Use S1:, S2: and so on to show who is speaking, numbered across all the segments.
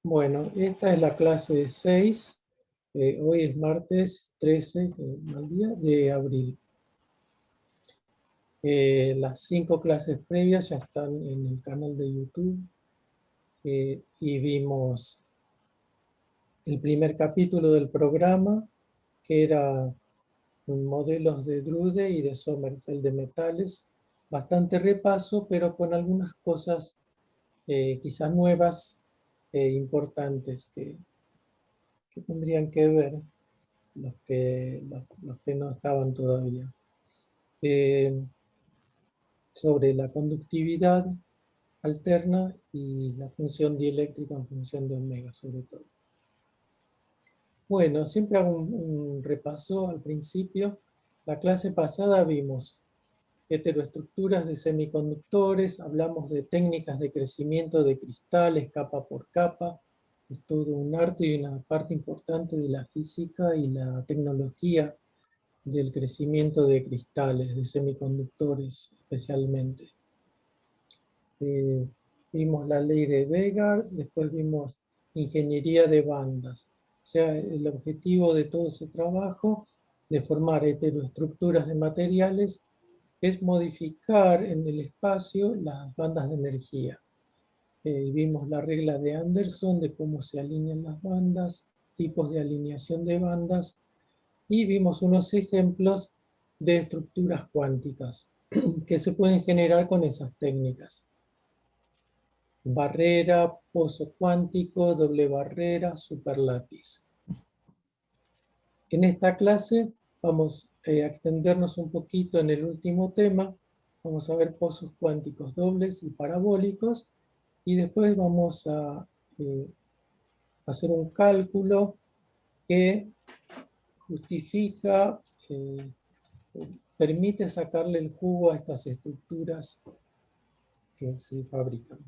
S1: Bueno, esta es la clase 6. Hoy es martes 13, mal día, de abril. Las 5 clases previas ya están en el canal de YouTube y vimos el primer capítulo del programa, que era modelos de Drude y de Sommerfeld de metales. Bastante repaso, pero con algunas cosas quizás nuevas e importantes que tendrían que ver los que no estaban todavía. Sobre la conductividad alterna y la función dieléctrica en función de omega, sobre todo. Bueno, siempre hago un repaso al principio. La clase pasada vimos heteroestructuras de semiconductores, hablamos de técnicas de crecimiento de cristales capa por capa, que es todo un arte y una parte importante de la física y la tecnología del crecimiento de cristales, de semiconductores especialmente. Vimos la ley de Vega, después vimos ingeniería de bandas. O sea, el objetivo de todo ese trabajo de formar heteroestructuras de materiales es modificar en el espacio las bandas de energía. Vimos la regla de Anderson de cómo se alinean las bandas, tipos de alineación de bandas, y vimos unos ejemplos de estructuras cuánticas que se pueden generar con esas técnicas. Barrera, pozo cuántico, doble barrera, superlátiz. En esta clase vamos a extendernos un poquito en el último tema. Vamos a ver pozos cuánticos dobles y parabólicos. Y después vamos a hacer un cálculo que justifica, permite sacarle el jugo a estas estructuras que se fabrican.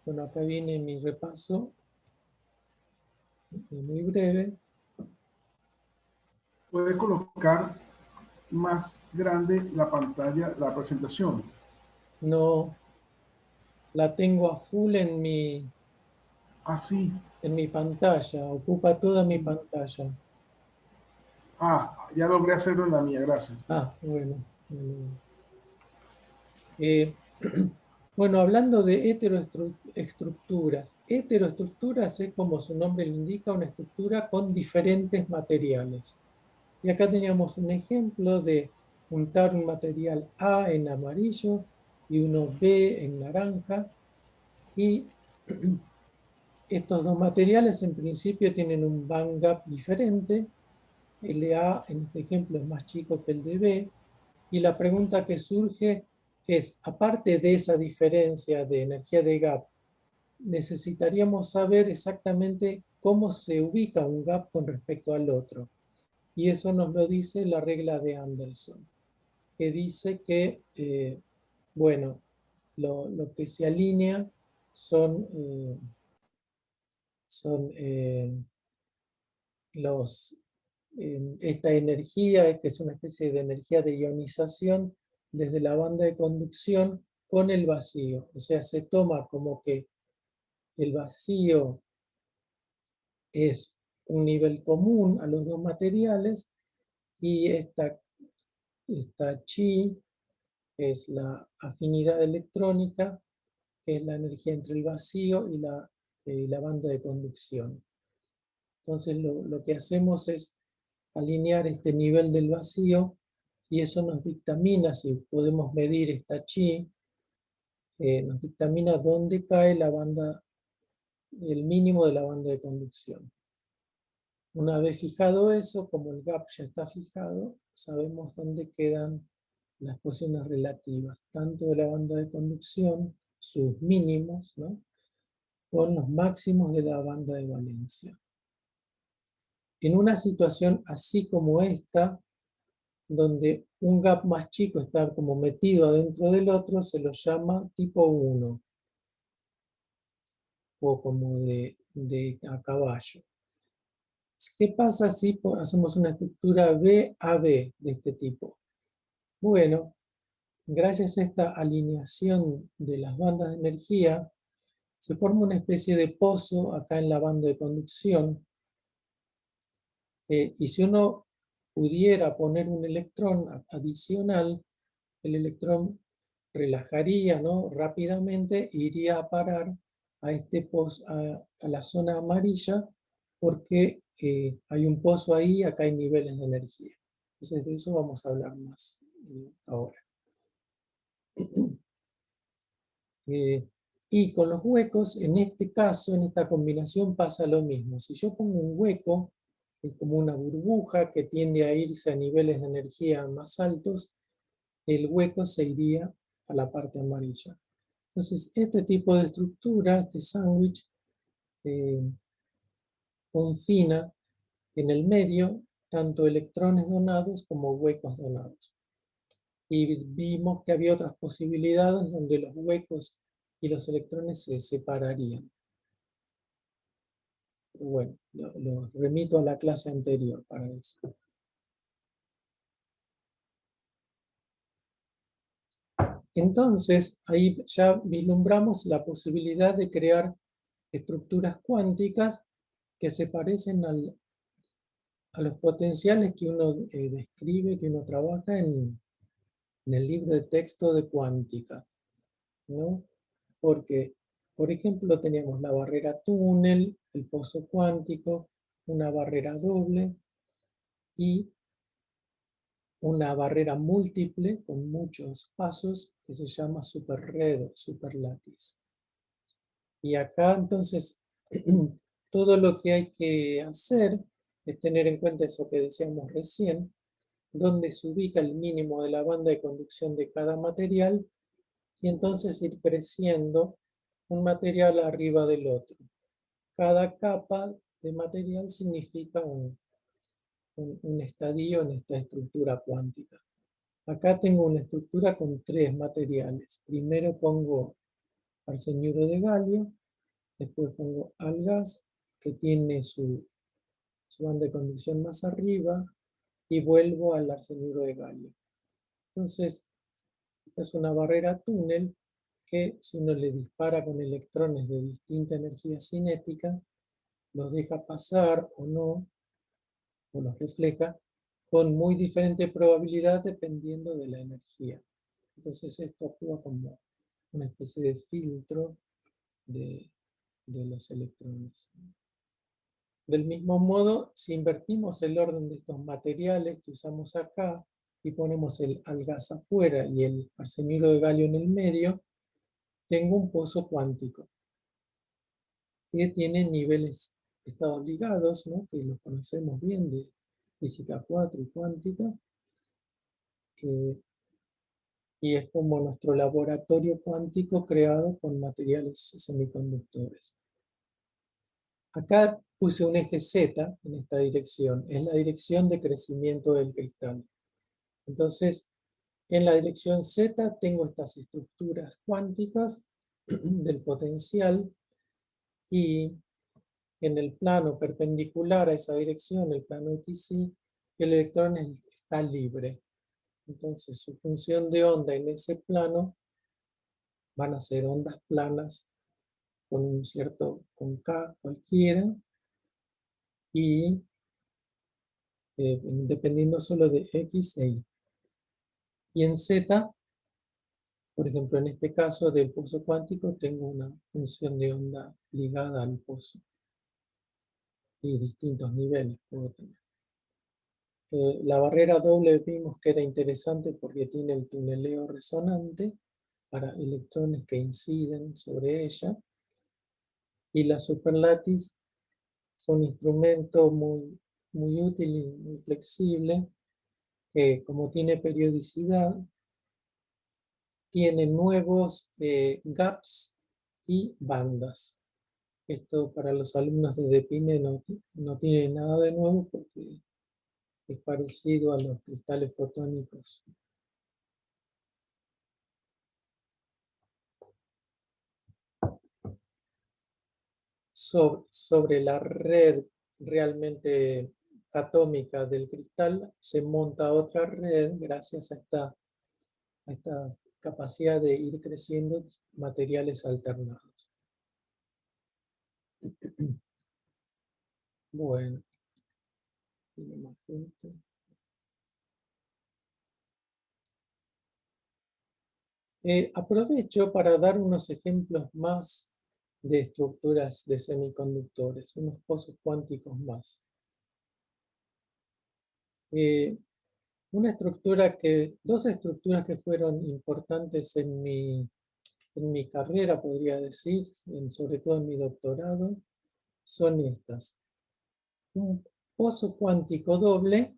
S1: Bueno, acá viene mi repaso, muy breve.
S2: Puede colocar más grande la pantalla, la presentación.
S1: No, la tengo a full en mi,
S2: Así.
S1: en mi pantalla, ocupa toda mi pantalla.
S2: Ah, ya logré hacerlo en la mía, gracias.
S1: Ah, bueno. Bueno, hablando de heteroestructuras. Heteroestructuras es, como su nombre lo indica, una estructura con diferentes materiales. Y acá teníamos un ejemplo de juntar un material A en amarillo y uno B en naranja. Y estos dos materiales en principio tienen un band gap diferente. El de A en este ejemplo es más chico que el de B. Y la pregunta que surge es, aparte de esa diferencia de energía de gap, necesitaríamos saber exactamente cómo se ubica un gap con respecto al otro. Y eso nos lo dice la regla de Anderson, que dice que, bueno, lo que se alinea son esta energía, que es una especie de energía de ionización desde la banda de conducción con el vacío. O sea, se toma como que el vacío es un nivel común a los dos materiales y esta chi es la afinidad electrónica, que es la energía entre el vacío y la banda de conducción. Entonces lo que hacemos es alinear este nivel del vacío y eso nos dictamina, si podemos medir esta chi, nos dictamina dónde cae la banda, el mínimo de la banda de conducción. Una vez fijado eso, como el gap ya está fijado, sabemos dónde quedan las posiciones relativas, tanto de la banda de conducción, sus mínimos, ¿no?, con los máximos de la banda de valencia. En una situación así como esta, donde un gap más chico está como metido adentro del otro, se lo llama tipo 1, o como de a caballo. ¿Qué pasa si hacemos una estructura B-AB de este tipo? Bueno, gracias a esta alineación de las bandas de energía, se forma una especie de pozo acá en la banda de conducción. Y si uno pudiera poner un electrón adicional, el electrón relajaría, ¿no?, rápidamente, iría a parar a este pozo, a la zona amarilla, porque hay un pozo ahí, acá hay niveles de energía. Entonces de eso vamos a hablar más ahora. Y con los huecos, en este caso, en esta combinación pasa lo mismo. Si yo pongo un hueco, es como una burbuja que tiende a irse a niveles de energía más altos, el hueco se iría a la parte amarilla. Entonces, este tipo de estructura, este sándwich, confina en el medio tanto electrones donados como huecos donados. Y vimos que había otras posibilidades donde los huecos y los electrones se separarían. Pero bueno, lo remito a la clase anterior para eso. Entonces, ahí ya vislumbramos la posibilidad de crear estructuras cuánticas que se parecen a los potenciales que uno describe, que uno trabaja en el libro de texto de cuántica, ¿no? Porque, por ejemplo, teníamos la barrera túnel, el pozo cuántico, una barrera doble y una barrera múltiple con muchos pasos que se llama superred o superlátiz. Y acá entonces todo lo que hay que hacer es tener en cuenta eso que decíamos recién, donde se ubica el mínimo de la banda de conducción de cada material y entonces ir creciendo un material arriba del otro. Cada capa de material significa un estadio en esta estructura cuántica. Acá tengo una estructura con 3 materiales. Primero pongo arseniuro de galio, después pongo al gas, que tiene su banda de conducción más arriba, y vuelvo al arseniuro de galio. Entonces, esta es una barrera túnel que si uno le dispara con electrones de distinta energía cinética, los deja pasar o no, o los refleja, con muy diferente probabilidad dependiendo de la energía. Entonces esto actúa como una especie de filtro de los electrones. Del mismo modo, si invertimos el orden de estos materiales que usamos acá y ponemos el gas afuera y el arseniuro de galio en el medio, tengo un pozo cuántico que tiene niveles, estados ligados, ¿no?, que los conocemos bien de física 4 y cuántica, y es como nuestro laboratorio cuántico creado con materiales semiconductores. Acá puse un eje Z en esta dirección, es la dirección de crecimiento del cristal. Entonces, en la dirección Z tengo estas estructuras cuánticas del potencial y en el plano perpendicular a esa dirección, el plano XY, el electrón está libre. Entonces, su función de onda en ese plano van a ser ondas planas con K cualquiera, y dependiendo solo de X e Y. Y en Z, por ejemplo, en este caso del pozo cuántico, tengo una función de onda ligada al pozo. Y distintos niveles puedo tener. La barrera doble vimos que era interesante porque tiene el tuneleo resonante para electrones que inciden sobre ella. Y la superlátiz es un instrumento muy, muy útil y muy flexible, que como tiene periodicidad, tiene nuevos gaps y bandas. Esto para los alumnos de DEPINE no tiene nada de nuevo porque es parecido a los cristales fotónicos. Sobre la red realmente atómica del cristal se monta otra red gracias a esta capacidad de ir creciendo materiales alternados. Bueno, tiene más gente. Aprovecho para dar unos ejemplos más de estructuras de semiconductores, unos pozos cuánticos más. Dos estructuras que fueron importantes en mi carrera, podría decir, sobre todo en mi doctorado, son estas. Un pozo cuántico doble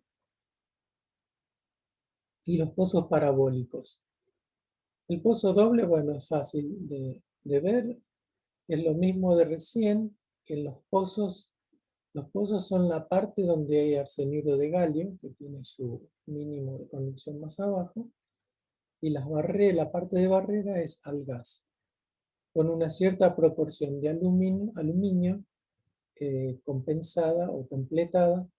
S1: y los pozos parabólicos. El pozo doble, bueno, es fácil de ver, es lo mismo de recién. En los pozos son la parte donde hay arseniuro de galio, que tiene su mínimo de conducción más abajo, y la parte de barrera es al gas, con una cierta proporción de aluminio compensada o completada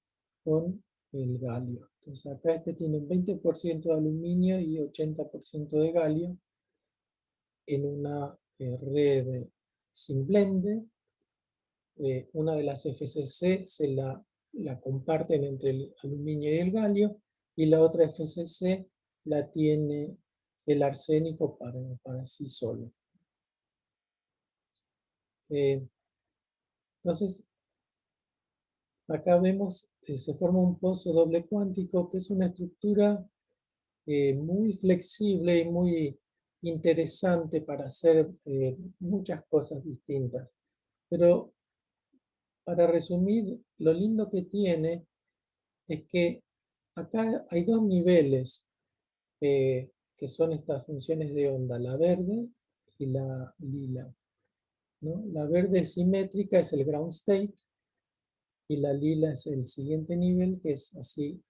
S1: con el galio. Entonces acá este tiene un 20% de aluminio y 80% de galio en una red sin blende. Una de las FCC la comparten entre el aluminio y el galio, y la otra FCC la tiene el arsénico para sí solo. Entonces, acá vemos que se forma un pozo doble cuántico, que es una estructura muy flexible y muy interesante para hacer muchas cosas distintas. Pero para resumir, lo lindo que tiene es que acá hay dos niveles que son estas funciones de onda, la verde y la lila, ¿no? La verde simétrica es el ground state y la lila es el siguiente nivel, que es así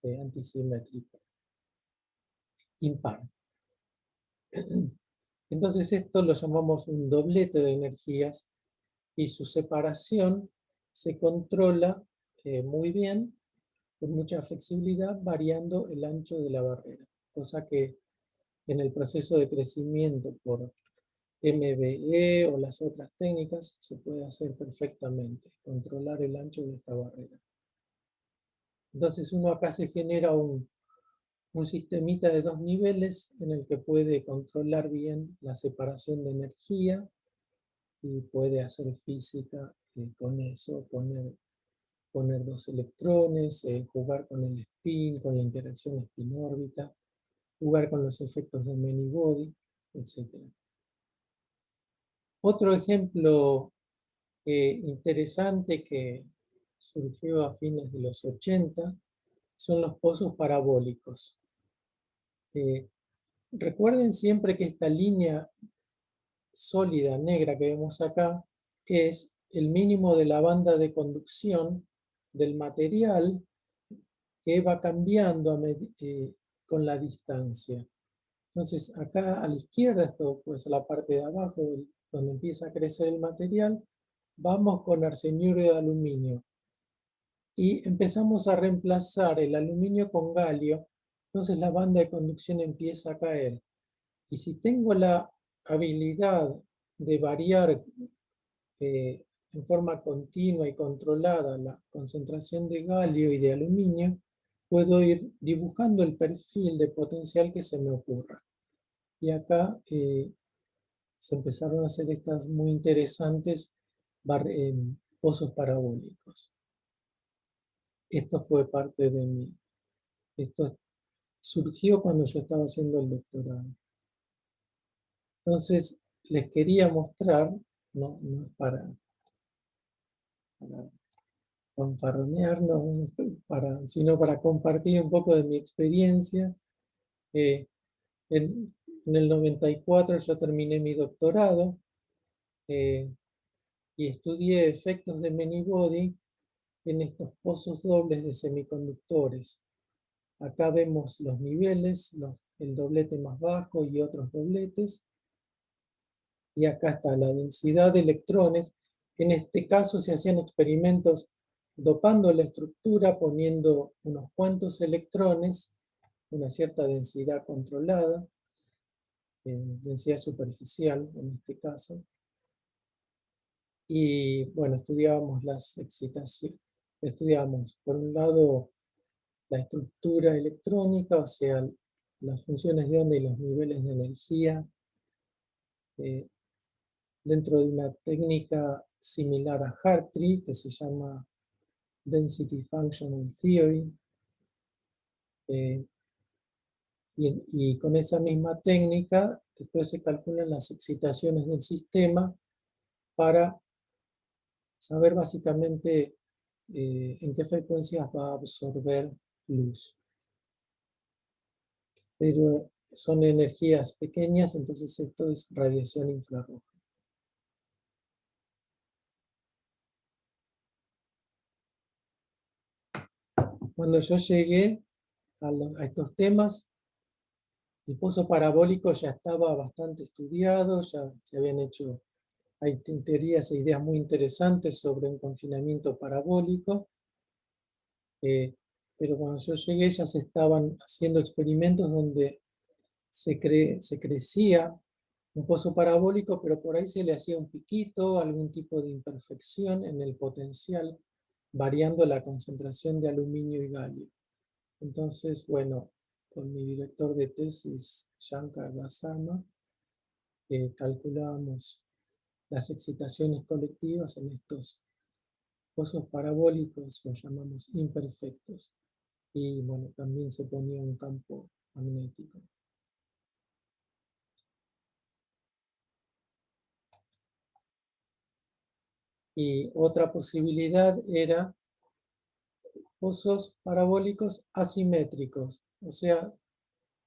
S1: antisimétrico, impar. Entonces esto lo llamamos un doblete de energías y su separación se controla muy bien, con mucha flexibilidad, variando el ancho de la barrera, cosa que en el proceso de crecimiento por MBE o las otras técnicas se puede hacer perfectamente, controlar el ancho de esta barrera. Entonces uno acá se genera un sistemita de dos niveles en el que puede controlar bien la separación de energía y puede hacer física con eso, poner dos electrones, jugar con el spin, con la interacción spin-órbita, jugar con los efectos de many-body, etc. Otro ejemplo interesante que surgió a fines de los 80 son los pozos parabólicos. Recuerden siempre que esta línea sólida negra que vemos acá es el mínimo de la banda de conducción del material que va cambiando con la distancia. Entonces acá a la izquierda, esto pues la parte de abajo donde empieza a crecer el material, vamos con arseniuro de aluminio y empezamos a reemplazar el aluminio con galio. Entonces la banda de conducción empieza a caer. Y si tengo la habilidad de variar en forma continua y controlada la concentración de galio y de aluminio, puedo ir dibujando el perfil de potencial que se me ocurra. Y acá se empezaron a hacer estas muy interesantes pozos parabólicos. Esto fue parte de mí. Esto surgió cuando yo estaba haciendo el doctorado. Entonces, les quería mostrar, no para fanfarronear, sino para compartir un poco de mi experiencia. En el 94 yo terminé mi doctorado y estudié efectos de many-body en estos pozos dobles de semiconductores. Acá vemos los niveles, el doblete más bajo y otros dobletes. Y acá está la densidad de electrones. En este caso se hacían experimentos dopando la estructura, poniendo unos cuantos electrones, una cierta densidad controlada, densidad superficial en este caso. Y bueno, estudiábamos las excitaciones. Estudiábamos, por un lado, la estructura electrónica, o sea, las funciones de onda y los niveles de energía, eh, dentro de una técnica similar a Hartree, que se llama Density Functional Theory. Y con esa misma técnica, después se calculan las excitaciones del sistema para saber básicamente en qué frecuencias va a absorber luz. Pero son energías pequeñas, entonces esto es radiación infrarroja. Cuando yo llegué a estos temas, el pozo parabólico ya estaba bastante estudiado, ya se habían hecho, hay teorías e ideas muy interesantes sobre un confinamiento parabólico, pero cuando yo llegué ya se estaban haciendo experimentos donde se crecía un pozo parabólico, pero por ahí se le hacía un piquito, algún tipo de imperfección en el potencial, variando la concentración de aluminio y galio. Entonces, bueno, con mi director de tesis, Shankar Dasama, calculábamos las excitaciones colectivas en estos pozos parabólicos, los llamamos imperfectos. Y bueno, también se ponía un campo magnético. Y otra posibilidad era pozos parabólicos asimétricos, o sea,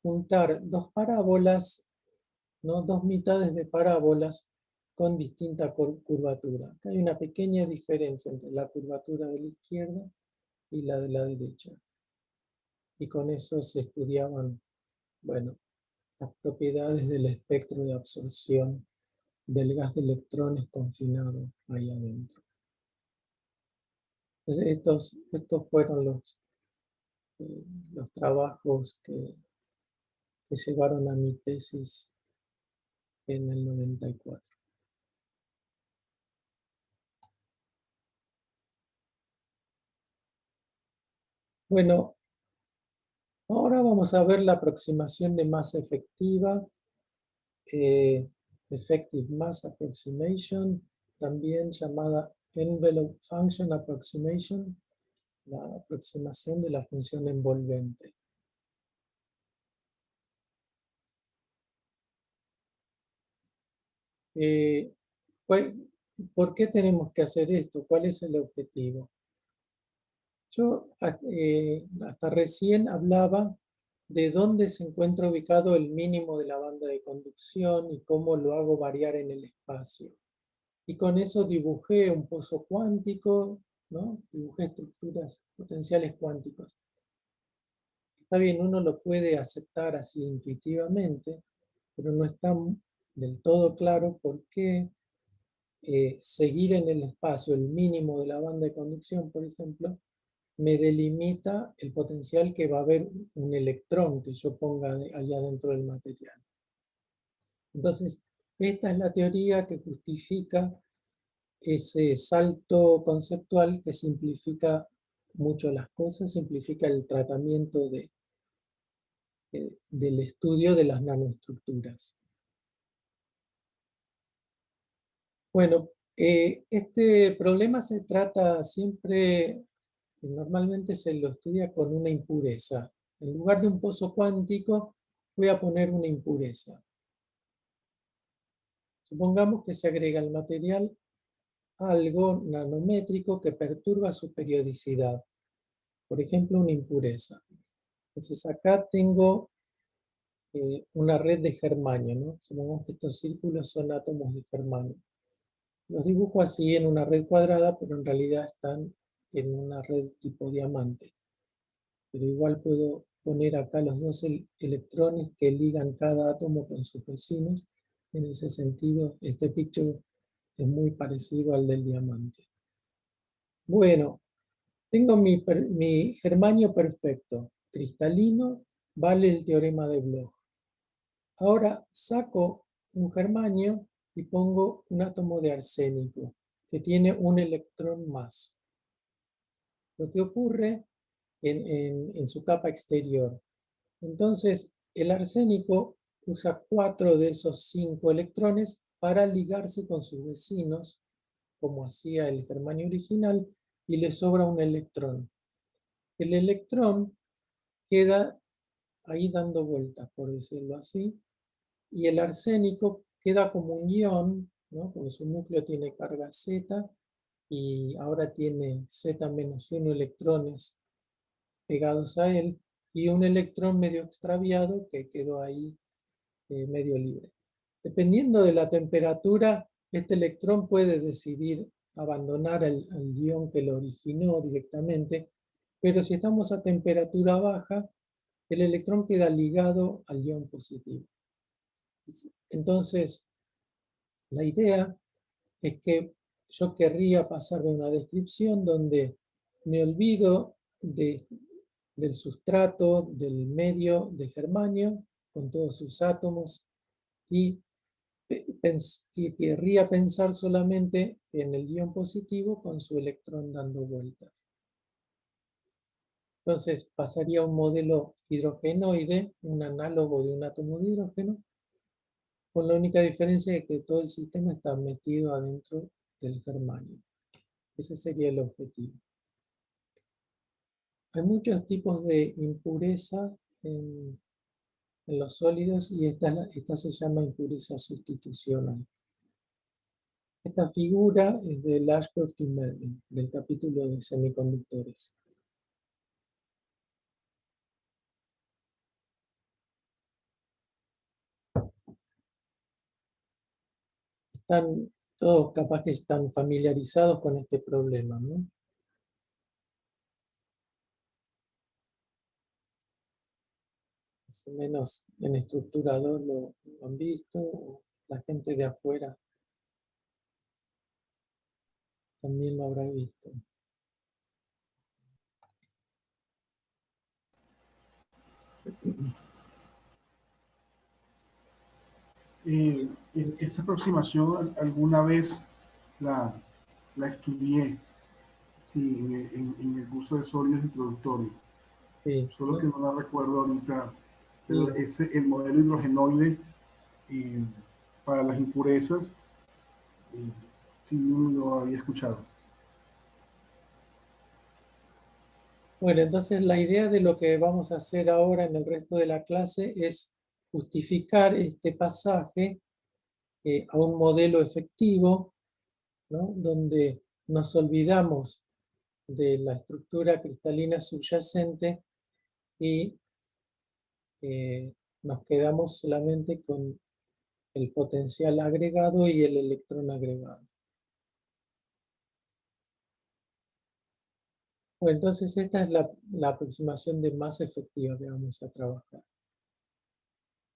S1: juntar dos parábolas, ¿no? Dos mitades de parábolas con distinta curvatura. Acá hay una pequeña diferencia entre la curvatura de la izquierda y la de la derecha. Y con eso se estudiaban, bueno, las propiedades del espectro de absorción del gas de electrones confinado ahí adentro. Entonces, estos fueron los trabajos que llevaron a mi tesis en el 94. Bueno, ahora vamos a ver la aproximación de masa efectiva, Effective Mass Approximation, también llamada Envelope Function Approximation, la aproximación de la función envolvente. ¿Por qué tenemos que hacer esto? ¿Cuál es el objetivo? Yo hasta recién hablaba de dónde se encuentra ubicado el mínimo de la banda de conducción y cómo lo hago variar en el espacio. Y con eso dibujé un pozo cuántico, ¿no? Dibujé estructuras potenciales cuánticos. Está bien, uno lo puede aceptar así intuitivamente, pero no está del todo claro por qué seguir en el espacio el mínimo de la banda de conducción, por ejemplo, me delimita el potencial que va a haber un electrón que yo ponga allá dentro del material. Entonces, esta es la teoría que justifica ese salto conceptual que simplifica mucho las cosas, simplifica el tratamiento del estudio de las nanoestructuras. Bueno, este problema se trata siempre, normalmente se lo estudia con una impureza. En lugar de un pozo cuántico, voy a poner una impureza. Supongamos que se agrega al material algo nanométrico que perturba su periodicidad. Por ejemplo, una impureza. Entonces acá tengo una red de germanio, ¿no? Supongamos que estos círculos son átomos de germanio. Los dibujo así en una red cuadrada, pero en realidad están en una red tipo diamante. Pero igual puedo poner acá los dos electrones que ligan cada átomo con sus vecinos. En ese sentido, este picture es muy parecido al del diamante. Bueno, tengo mi germanio perfecto, cristalino, vale el teorema de Bloch. Ahora saco un germanio y pongo un átomo de arsénico. que tiene un electrón más. Lo que ocurre en su capa exterior. Entonces, el arsénico usa 4 de esos 5 electrones para ligarse con sus vecinos, como hacía el germanio original, y le sobra un electrón. El electrón queda ahí dando vueltas, por decirlo así, y el arsénico queda como un ion, ¿no? Porque su núcleo tiene carga Z, y ahora tiene Z-1 electrones pegados a él, y un electrón medio extraviado que quedó ahí medio libre. Dependiendo de la temperatura, este electrón puede decidir abandonar al ion que lo originó directamente, pero si estamos a temperatura baja, el electrón queda ligado al ion positivo. Entonces, la idea es que yo querría pasar de una descripción donde me olvido del sustrato, del medio de germanio, con todos sus átomos, y querría pensar solamente en el ion positivo con su electrón dando vueltas. Entonces pasaría a un modelo hidrogenoide, un análogo de un átomo de hidrógeno, con la única diferencia de que todo el sistema está metido adentro del germanio. Ese sería el objetivo. Hay muchos tipos de impureza en los sólidos y esta se llama impureza sustitucional. Esta figura es de Ashcroft y Merlin, del capítulo de semiconductores. Están todos capaz que están familiarizados con este problema, ¿no? Más o menos en estructurador lo han visto, o la gente de afuera también lo habrá visto.
S2: Esta aproximación alguna vez la estudié, sí, en el curso de sólidos introductorio,
S1: Sí,
S2: solo que no la recuerdo ahorita, pero
S1: sí.
S2: el modelo hidrogenoide para las impurezas, sí lo había escuchado.
S1: Bueno, entonces la idea de lo que vamos a hacer ahora en el resto de la clase es justificar este pasaje a un modelo efectivo, ¿no? Donde nos olvidamos de la estructura cristalina subyacente y nos quedamos solamente con el potencial agregado y el electrón agregado. Bueno, entonces esta es la aproximación de más efectiva que vamos a trabajar.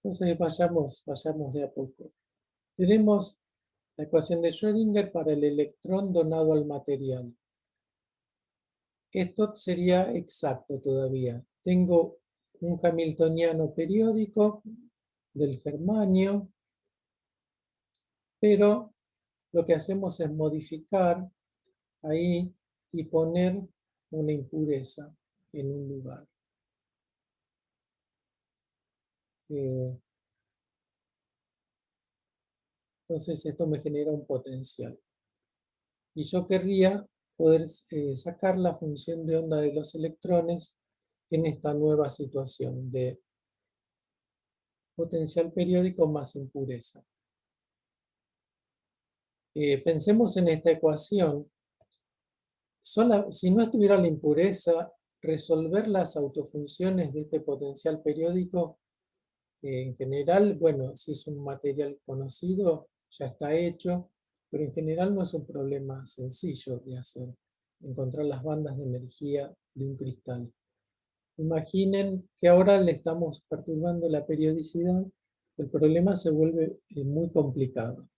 S1: Entonces vayamos de a poco. Tenemos la ecuación de Schrödinger para el electrón donado al material. Esto sería exacto todavía. Tengo un hamiltoniano periódico del germanio, pero lo que hacemos es modificar ahí y poner una impureza en un lugar. Entonces esto me genera un potencial. Y yo querría poder sacar la función de onda de los electrones en esta nueva situación de potencial periódico más impureza. Pensemos en esta ecuación. Si no estuviera la impureza, resolver las autofunciones de este potencial periódico, en general, bueno, si es un material conocido, ya está hecho, pero en general no es un problema sencillo de hacer, encontrar las bandas de energía de un cristal. Imaginen que ahora le estamos perturbando la periodicidad, el problema se vuelve muy complicado.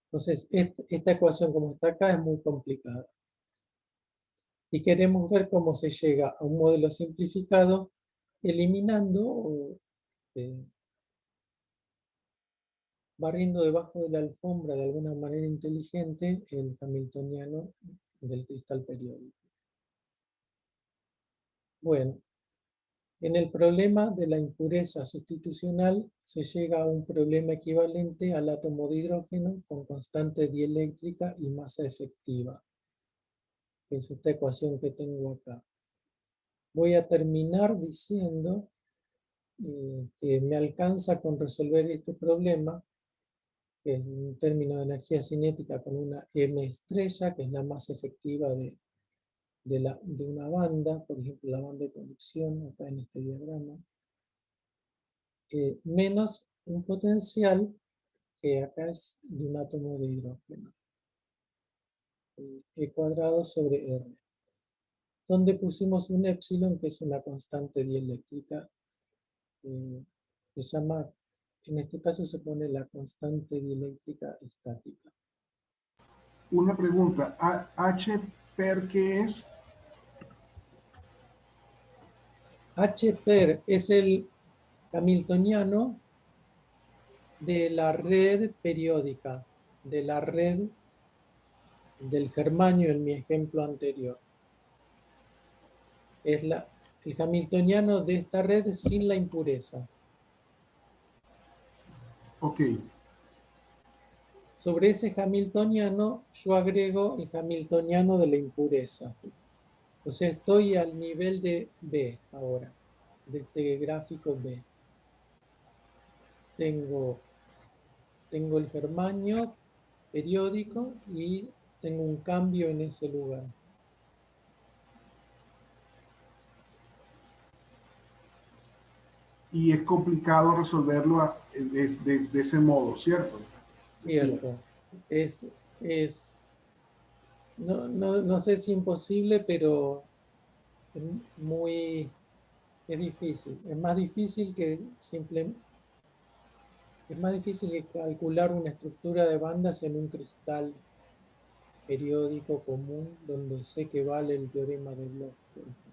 S1: Entonces, esta ecuación como está acá es muy complicada. Y queremos ver cómo se llega a un modelo simplificado eliminando barriendo debajo de la alfombra de alguna manera inteligente el hamiltoniano del cristal periódico. Bueno, en el problema de la impureza sustitucional se llega a un problema equivalente al átomo de hidrógeno con constante dieléctrica y masa efectiva, que es esta ecuación que tengo acá. Voy a terminar diciendo que me alcanza con resolver este problema, que es un término de energía cinética con una M estrella, que es la más efectiva de una banda, por ejemplo la banda de conducción, acá en este diagrama, menos un potencial que acá es de un átomo de hidrógeno, E cuadrado sobre R, donde pusimos un epsilon, que es una constante dieléctrica, se llama, en este caso se pone la constante dieléctrica estática.
S2: Una pregunta, ¿H per qué es?
S1: H per es el hamiltoniano de la red periódica, de la red del germanio en mi ejemplo anterior. Es el hamiltoniano de esta red sin la impureza.
S2: Ok.
S1: Sobre ese hamiltoniano yo agrego el hamiltoniano de la impureza. O sea, estoy al nivel de B ahora, de este gráfico B. Tengo el germanio periódico y tengo un cambio en ese lugar.
S2: Y es complicado resolverlo de ese modo, ¿cierto?
S1: Cierto. No sé si imposible, pero es difícil. Es más difícil que calcular una estructura de bandas en un cristal periódico común donde sé que vale el teorema de Bloch, por ejemplo.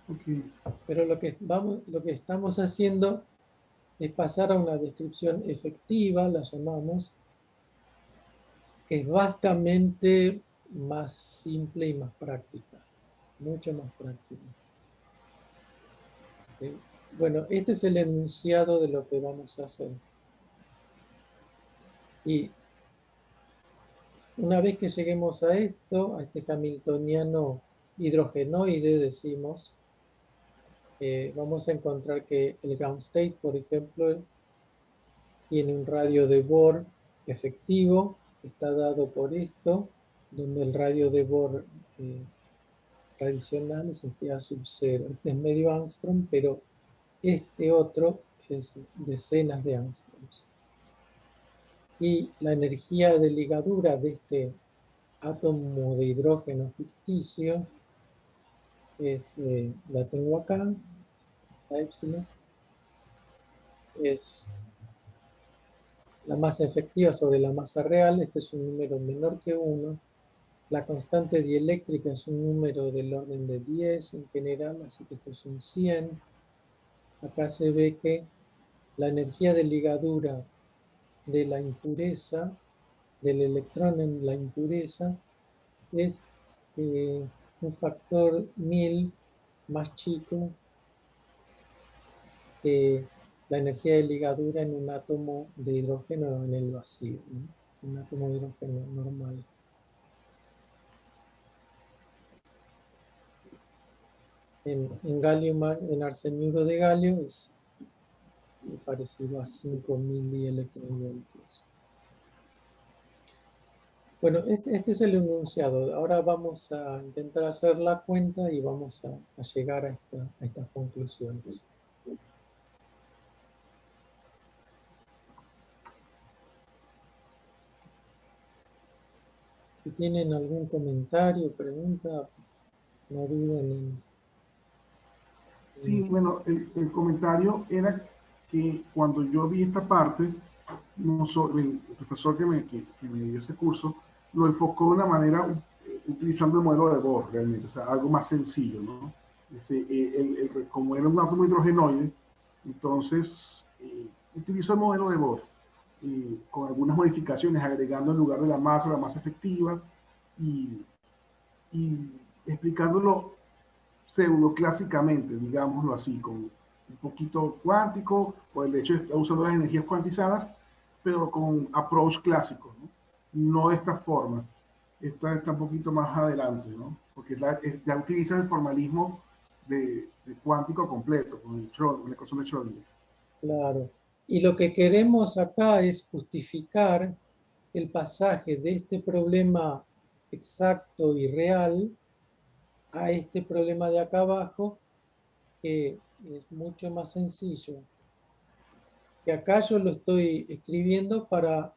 S2: Okay.
S1: Pero lo que estamos haciendo es pasar a una descripción efectiva, la llamamos, que es vastamente más simple y más práctica, mucho más práctica. ¿Sí? Bueno, este es el enunciado de lo que vamos a hacer. Y una vez que lleguemos a esto, a este hamiltoniano hidrogenoide, decimos, vamos a encontrar que el ground state, por ejemplo, tiene un radio de Bohr efectivo, que está dado por esto, donde el radio de Bohr tradicional es este A sub 0. Este es medio angstrom, pero este otro es decenas de angstroms. Y la energía de ligadura de este átomo de hidrógeno ficticio la tengo acá, esta epsilon, es la masa efectiva sobre la masa real. Este es un número menor que 1. La constante dieléctrica es un número del orden de 10 en general, así que esto es un 100. Acá se ve que la energía de ligadura de la impureza, del electrón en la impureza, es un factor 1000 más chico que la energía de ligadura en un átomo de hidrógeno en el vacío, ¿no? Un átomo de hidrógeno normal. En arseniuro de galio es parecido a 5000 dielectronvoltios. Bueno, este es el enunciado. Ahora vamos a intentar hacer la cuenta y vamos a llegar a estas conclusiones. Si tienen algún comentario, pregunta, no duden en...
S2: Sí, bueno, el comentario era que cuando yo vi esta parte, el profesor que me dio ese curso lo enfocó de una manera utilizando el modelo de Bohr, realmente, o sea, algo más sencillo, ¿no? Como era un átomo hidrogenoide, entonces utilizo el modelo de Bohr con algunas modificaciones, agregando en lugar de la masa efectiva y, y explicándolo pseudo clásicamente, digámoslo así, con un poquito cuántico, por el hecho de estar usando las energías cuantizadas, pero con approach clásico, ¿no? No de esta forma. Esta está un poquito más adelante, ¿no? Porque ya utiliza el formalismo de cuántico completo, con la ecuación de Schrödinger.
S1: Claro. Y lo que queremos acá es justificar el pasaje de este problema exacto y real a este problema de acá abajo, que es mucho más sencillo. Que acá yo lo estoy escribiendo para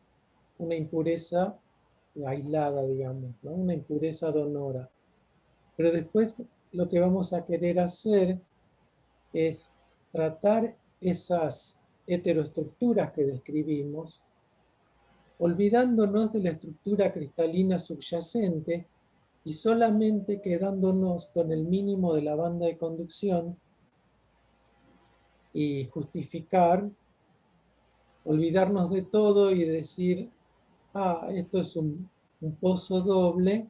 S1: una impureza aislada, digamos, ¿no? Una impureza donora. Pero después lo que vamos a querer hacer es tratar esas heteroestructuras que describimos, olvidándonos de la estructura cristalina subyacente y solamente quedándonos con el mínimo de la banda de conducción y justificar, olvidarnos de todo y decir, esto es un pozo doble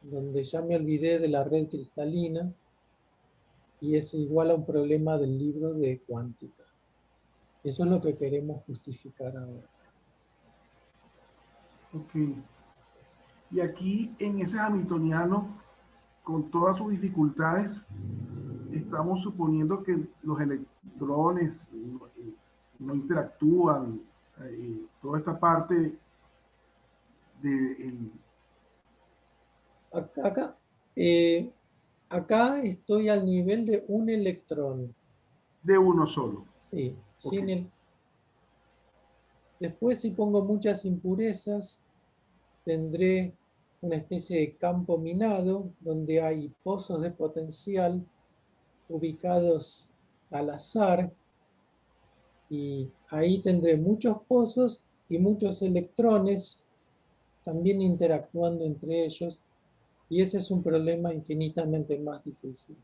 S1: donde ya me olvidé de la red cristalina y es igual a un problema del libro de cuántica. Eso es lo que queremos justificar ahora.
S2: Ok. Y aquí, en ese hamiltoniano, con todas sus dificultades, estamos suponiendo que los electrones no interactúan, toda esta parte de...
S1: Acá, eh, acá estoy al nivel de un electrón.
S2: de uno solo.
S1: Sí,
S2: Ok.
S1: sin el... Después, si pongo muchas impurezas, tendré una especie de campo minado donde hay pozos de potencial ubicados al azar y ahí tendré muchos pozos y muchos electrones también interactuando entre ellos y ese es un problema infinitamente más difícil.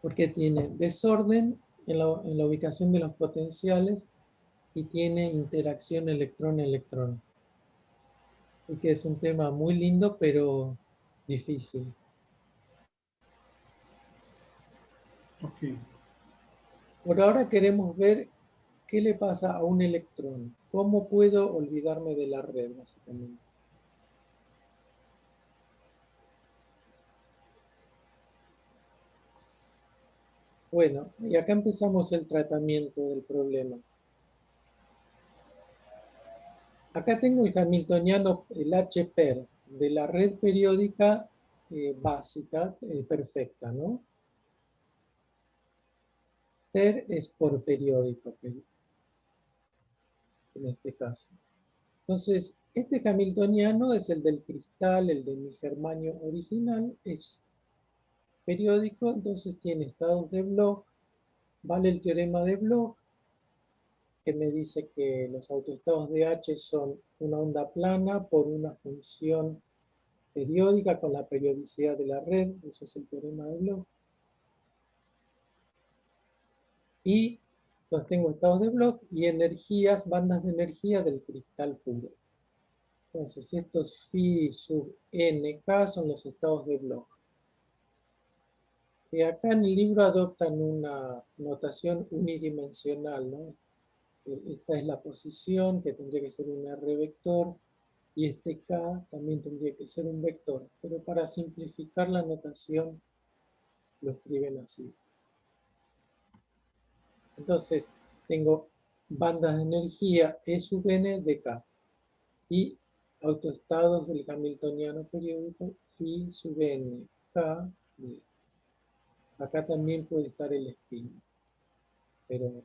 S1: Porque tiene desorden en la ubicación de los potenciales y tiene interacción electrón-electrón. Así que es un tema muy lindo, pero difícil.
S2: Ok.
S1: Por ahora queremos ver qué le pasa a un electrón. ¿Cómo puedo olvidarme de la red, básicamente? Bueno, y acá empezamos el tratamiento del problema. Acá tengo el hamiltoniano, el H-per, de la red periódica básica, perfecta, ¿no? Per es por periódico, en este caso. Entonces, este hamiltoniano es el del cristal, el de mi germanio original, es periódico, entonces tiene estados de Bloch, vale el teorema de Bloch, que me dice que los autoestados de H son una onda plana por una función periódica con la periodicidad de la red, eso es el teorema de Bloch. Y los tengo estados de Bloch y energías, bandas de energía del cristal puro. Entonces, estos phi sub nk son los estados de Bloch. Y acá en el libro adoptan una notación unidimensional, ¿no? Esta es la posición, que tendría que ser un R vector, y este K también tendría que ser un vector, pero para simplificar la notación lo escriben así. Entonces, tengo bandas de energía E sub n de K y autoestados del hamiltoniano periódico phi sub n K de X. Acá también puede estar el spin, pero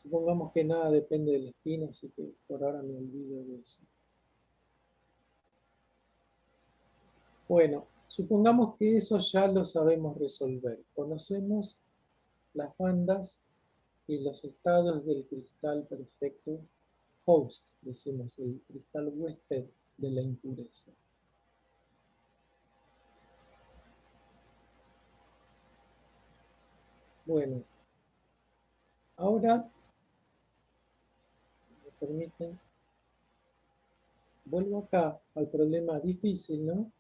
S1: supongamos que nada depende del spin, así que por ahora me olvido de eso. Bueno, supongamos que eso ya lo sabemos resolver. Conocemos las bandas y los estados del cristal perfecto host, decimos, el cristal huésped de la impureza. Bueno, ahora, me permiten, vuelvo acá al problema difícil, ¿no?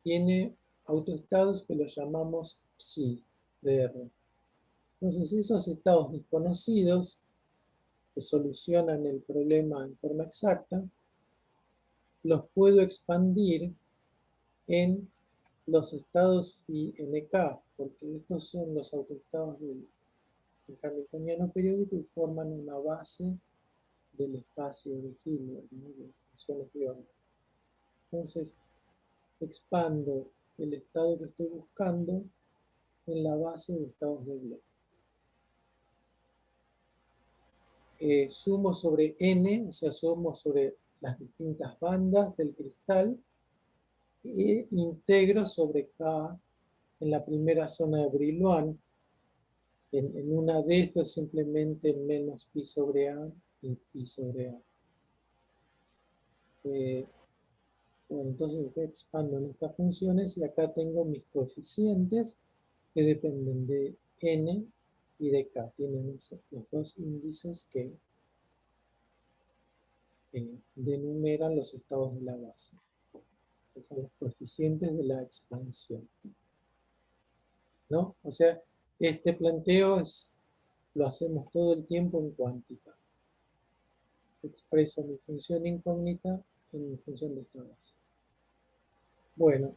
S1: Tiene autoestados que los llamamos psi, de R. Entonces, esos estados desconocidos que solucionan el problema en forma exacta, los puedo expandir en los estados phi nk, porque estos son los autoestados del hamiltoniano periódico y forman una base del espacio de Hilbert, ¿no? De funciones de onda. Entonces, expando el estado que estoy buscando en la base de estados de Bloch. Sumo sobre n, o sea, sumo sobre las distintas bandas del cristal e integro sobre K en la primera zona de Brillouin. En una de esto es simplemente menos pi sobre A y pi sobre A. Bueno, entonces expando en estas funciones y acá tengo mis coeficientes que dependen de n y de k. Tienen los dos índices que denumeran los estados de la base. Estos son los coeficientes de la expansión, ¿no? O sea, este planteo lo hacemos todo el tiempo en cuántica. Expreso mi función incógnita en mi función de esta base. Bueno,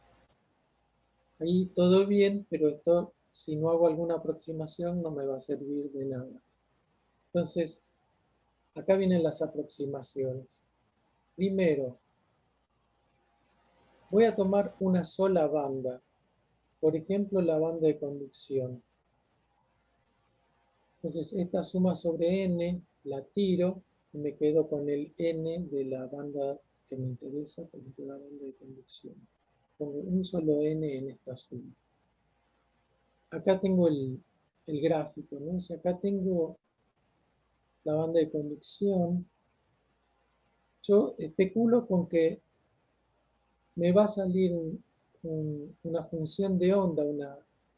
S1: ahí todo bien, pero esto, si no hago alguna aproximación, no me va a servir de nada. Entonces, acá vienen las aproximaciones. Primero, voy a tomar una sola banda. Por ejemplo, la banda de conducción. Entonces, esta suma sobre n, la tiro, y me quedo con el n de la banda que me interesa, por ejemplo, la banda de conducción. Pongo un solo n en esta suma. Acá tengo el gráfico, ¿no? O sea, acá tengo la banda de conducción. Yo especulo con que me va a salir una función de onda,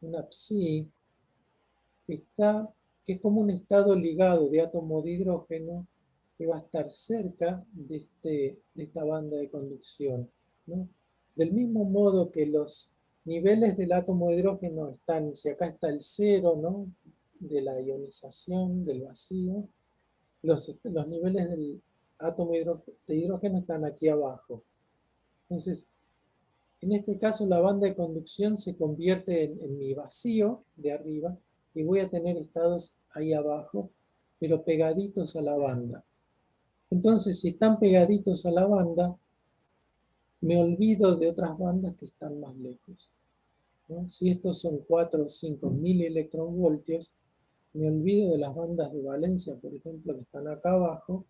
S1: una psi, que es como un estado ligado de átomo de hidrógeno que va a estar cerca de esta banda de conducción, ¿no? Del mismo modo que los niveles del átomo de hidrógeno están, si acá está el cero, ¿no? De la ionización, del vacío, los niveles del átomo de hidrógeno están aquí abajo. Entonces, en este caso la banda de conducción se convierte en mi vacío de arriba y voy a tener estados ahí abajo, pero pegaditos a la banda. Entonces, si están pegaditos a la banda, me olvido de otras bandas que están más lejos, ¿no? Si estos son 4 o 5 milielectronvoltios, me olvido de las bandas de valencia, por ejemplo, que están acá abajo,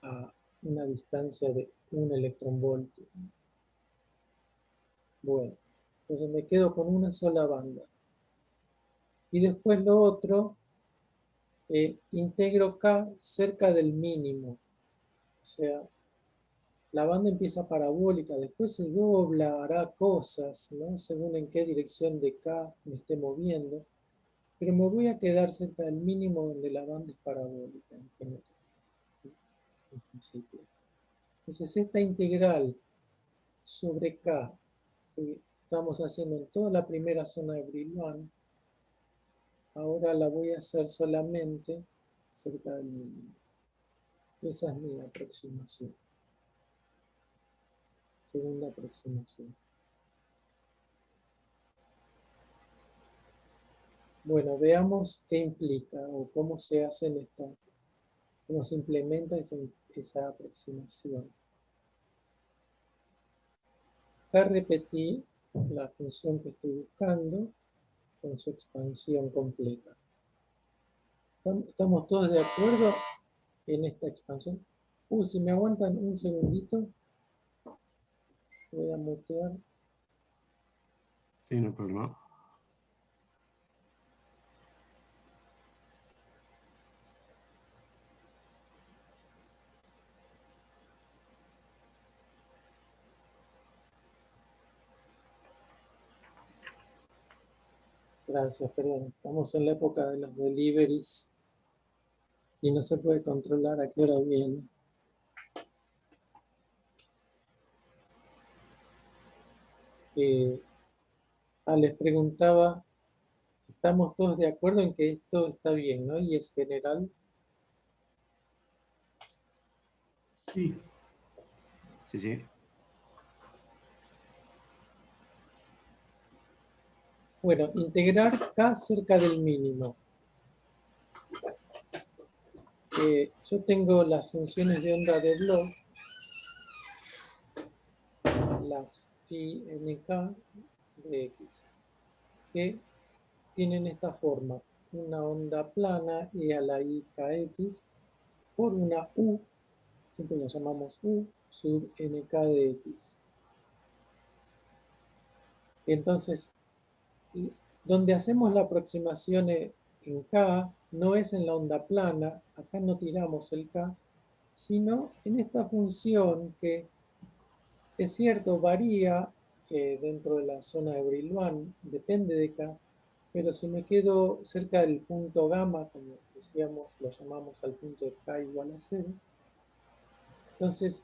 S1: a una distancia de 1 electronvoltio. Bueno, entonces me quedo con una sola banda. Y después lo otro, integro K cerca del mínimo. O sea, la banda empieza parabólica, después se dobla, hará cosas, ¿no? Según en qué dirección de K me esté moviendo. Pero me voy a quedar cerca del mínimo donde la banda es parabólica en general, en principio. Entonces esta integral sobre K que estamos haciendo en toda la primera zona de Brillouin, ahora la voy a hacer solamente cerca del mínimo. Esa es mi aproximación. Segunda aproximación. Bueno, veamos qué implica o cómo se hacen estas, cómo se implementa esa aproximación. Acá repetí la función que estoy buscando con su expansión completa. ¿Estamos todos de acuerdo en esta expansión? Si me aguantan un segundito, voy a mutear.
S3: Sí, no hay problema.
S1: Gracias, perdón. Estamos en la época de los deliveries y no se puede controlar a qué hora viene. Les preguntaba, estamos todos de acuerdo en que esto está bien, ¿no? Y es general.
S2: Sí,
S3: Sí, sí.
S1: Bueno, integrar K cerca del mínimo. Yo tengo las funciones de onda de Bloch, las phi nk de x, que tienen esta forma, una onda plana e a la i kx por una u, siempre lo llamamos u, sub nk de x. Entonces, donde hacemos la aproximación en k, no es en la onda plana, acá no tiramos el k, sino en esta función que, es cierto, varía dentro de la zona de Brillouin, depende de k, pero si me quedo cerca del punto gamma, como decíamos, lo llamamos al punto de k igual a 0, entonces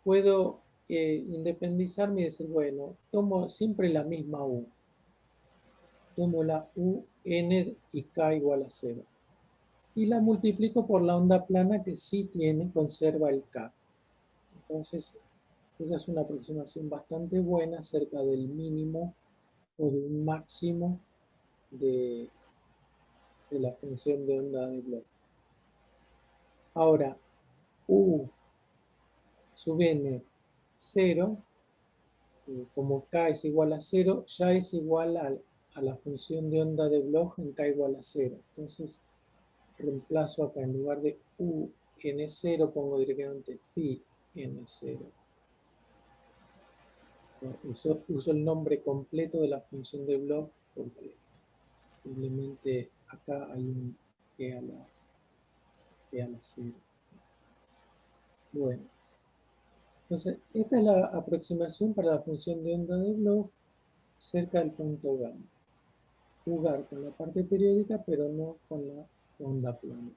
S1: puedo independizarme y decir, bueno, tomo siempre la misma u. Tomo la u n y k igual a 0. Y la multiplico por la onda plana que sí tiene, conserva el k. Entonces, esa es una aproximación bastante buena acerca del mínimo o de un máximo de la función de onda de Bloch. Ahora, u sub n 0, como k es igual a 0, ya es igual a la función de onda de Bloch en k igual a 0. Entonces, reemplazo acá en lugar de u n0, pongo directamente phi n0. Uso el nombre completo de la función de Bloch porque simplemente acá hay un e a la 0. Bueno, entonces esta es la aproximación para la función de onda de Bloch cerca del punto gamma. Jugar con la parte periódica, pero no con la onda plana.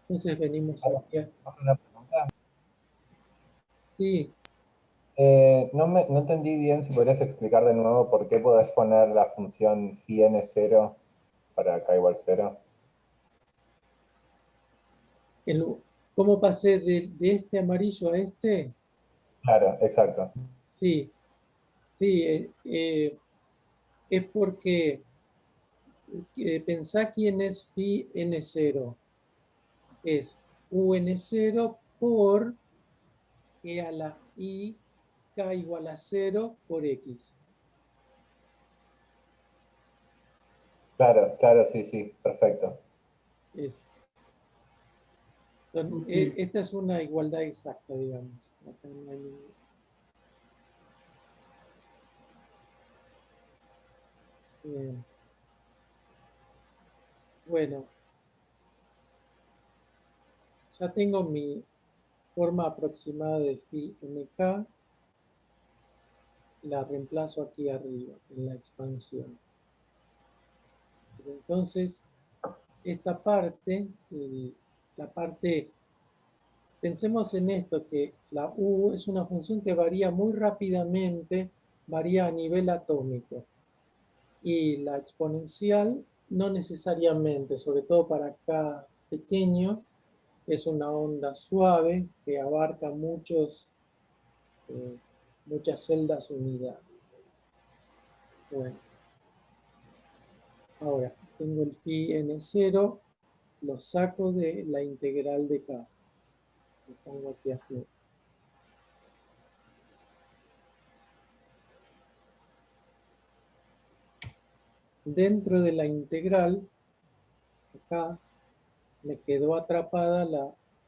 S1: Entonces venimos aquí a...
S4: Una pregunta.
S1: Sí,
S4: No entendí bien, si podrías explicar de nuevo por qué podés poner la función phi n0 para k igual 0.
S1: ¿Cómo pasé de este amarillo a este?
S4: Claro, exacto.
S1: Sí, sí, es porque pensá quién es phi n0. Es un0 por e a la i k igual a 0 por x.
S4: Claro, claro, sí, sí, perfecto.
S1: Esta es una igualdad exacta, digamos. Acá no hay ningún... Bien. Bueno, ya tengo mi forma aproximada de phi nk. La reemplazo aquí arriba, en la expansión. Entonces, esta parte, la parte, pensemos en esto, que la u es una función que varía muy rápidamente, varía a nivel atómico. Y la exponencial no necesariamente, sobre todo para K pequeño, es una onda suave que abarca muchas celdas unidas. Bueno, ahora tengo el phi n0, lo saco de la integral de K. Lo pongo aquí afuera. Dentro de la integral, acá me quedó atrapada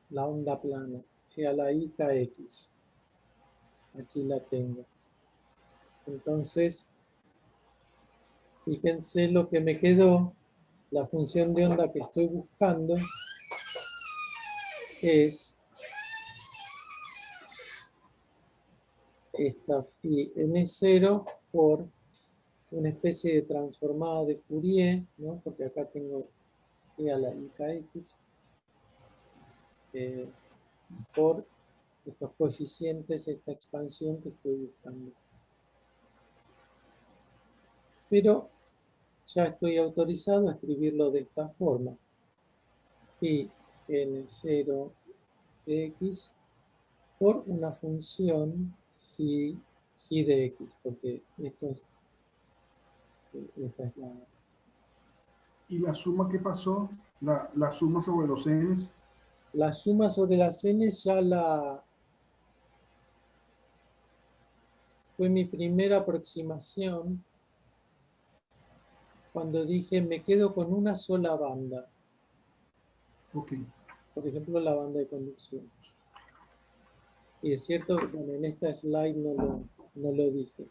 S1: la onda plana, a la i kx. Aquí la tengo. Entonces, fíjense lo que me quedó. La función de onda que estoy buscando es esta phi n0 por una especie de transformada de Fourier, ¿no? Porque acá tengo e a la IKX por estos coeficientes, esta expansión que estoy buscando. Pero ya estoy autorizado a escribirlo de esta forma. Phi n0 de x por una función g de x, porque esta es la...
S2: ¿Y la suma qué pasó? La suma sobre los n's.
S1: La suma sobre las n ya fue mi primera aproximación cuando dije me quedo con una sola banda.
S2: Ok.
S1: Por ejemplo, la banda de conducción. Y es cierto, bueno, en esta slide no lo dije.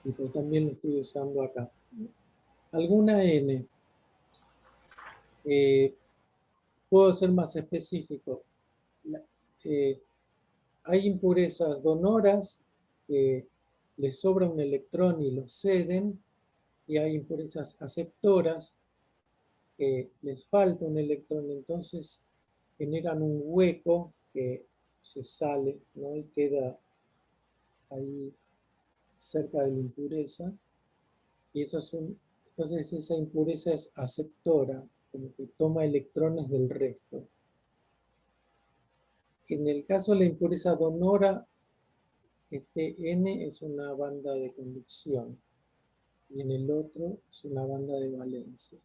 S1: Sí, pero también lo estoy usando acá. Alguna n. Puedo ser más específico. Hay impurezas donoras que les sobra un electrón y lo ceden, y hay impurezas aceptoras que les falta un electrón, entonces generan un hueco que se sale, ¿no? Y queda ahí cerca de la impureza, y entonces esa impureza es aceptora, como que toma electrones del resto. En el caso de la impureza donora, este N es una banda de conducción y en el otro es una banda de valencia,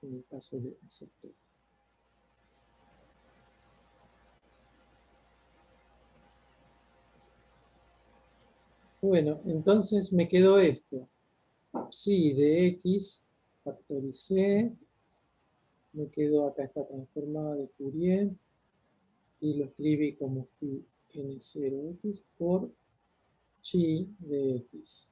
S1: en el caso de aceptor. Bueno, entonces me quedó esto. Psi de x factoricé, me quedó acá esta transformada de Fourier y lo escribí como phi n0x por chi de x.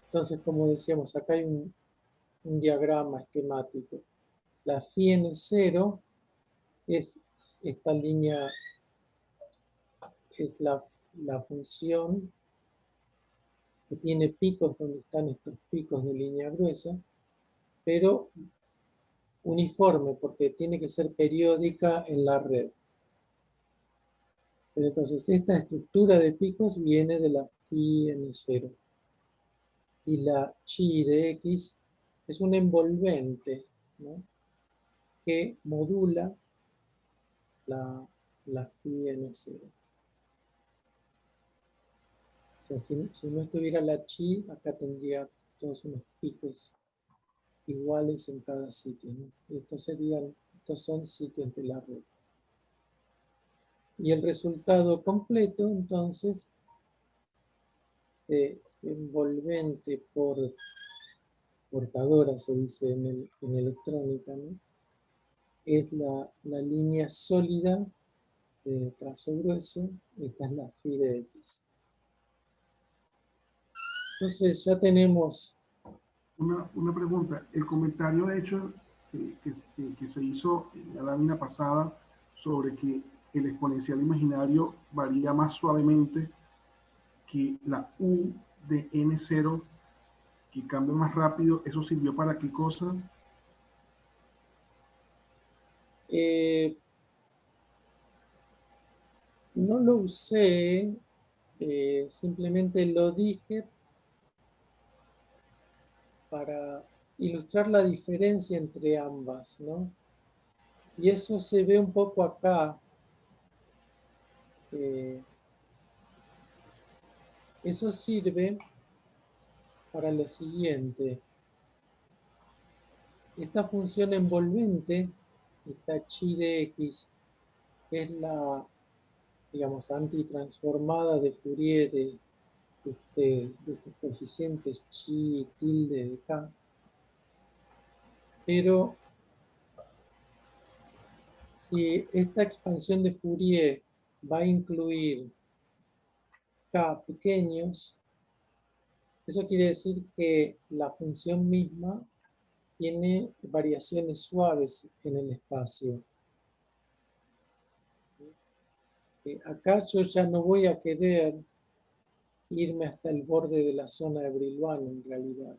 S1: Entonces, como decíamos, acá hay un diagrama esquemático. La phi n0 es esta línea, es la función que tiene picos donde están estos picos de línea gruesa, pero uniforme porque tiene que ser periódica en la red. Pero entonces esta estructura de picos viene de la phi n0. Y la chi de x es un envolvente, ¿no? Que modula la phi n0. O sea, si no estuviera la chi, acá tendría todos unos picos iguales en cada sitio, ¿no? Y estos son sitios de la red. Y el resultado completo, entonces, envolvente por portadora, se dice en electrónica, ¿no? Es la línea sólida de trazo grueso. Esta es la phi de x. Entonces ya tenemos...
S2: Una pregunta. El comentario hecho que se hizo en la lámina pasada sobre que el exponencial imaginario varía más suavemente que la U de N0, que cambia más rápido, ¿eso sirvió para qué cosa?
S1: No lo usé, simplemente lo dije para ilustrar la diferencia entre ambas, ¿no? Y eso se ve un poco acá. Eso sirve para lo siguiente. Esta función envolvente, esta chi de x, es la, digamos, antitransformada de Fourier de estos coeficientes chi tilde de k. Pero si esta expansión de Fourier va a incluir k pequeños, eso quiere decir que la función misma tiene variaciones suaves en el espacio. Acá yo ya no voy a querer irme hasta el borde de la zona de Brillouin en realidad.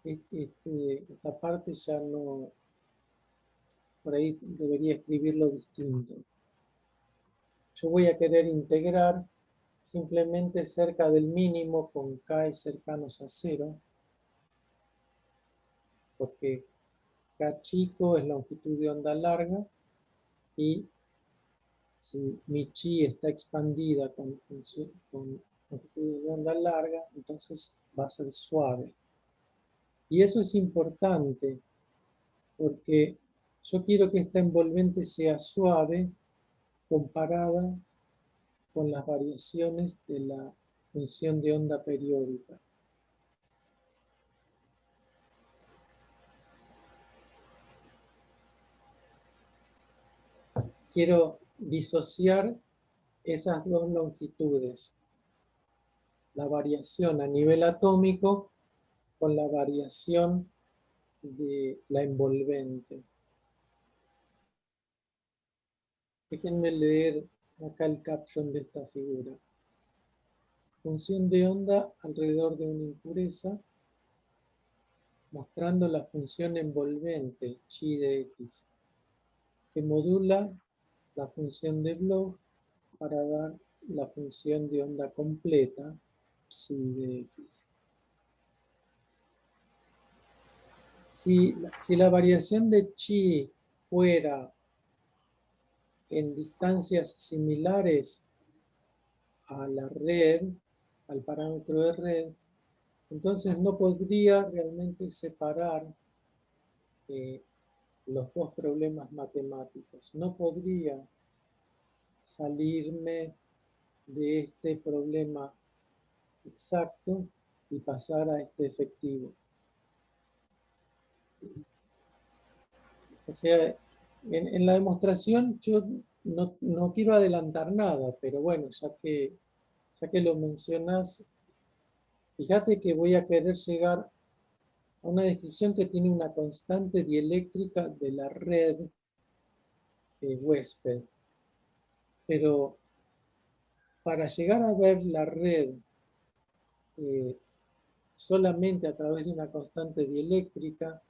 S1: Esta parte ya no, por ahí debería escribirlo distinto. Yo voy a querer integrar simplemente cerca del mínimo con K cercanos a 0, porque K chico es longitud de onda larga y si mi chi está expandida con longitud de onda larga, entonces va a ser suave. Y eso es importante porque yo quiero que esta envolvente sea suave comparada con las variaciones de la función de onda periódica. Quiero disociar esas dos longitudes, la variación a nivel atómico con la variación de la envolvente. Déjenme leer acá el caption de esta figura. Función de onda alrededor de una impureza, mostrando la función envolvente chi de x, que modula la función de Bloch para dar la función de onda completa psi de x. Si la variación de chi fuera en distancias similares a la red, al parámetro de red, entonces no podría realmente separar los dos problemas matemáticos. No podría salirme de este problema exacto y pasar a este efectivo. O sea, en la demostración yo no quiero adelantar nada, pero bueno, ya que lo mencionas, fíjate que voy a querer llegar a una descripción que tiene una constante dieléctrica de la red huésped. Pero para llegar a ver la red solamente a través de una constante dieléctrica,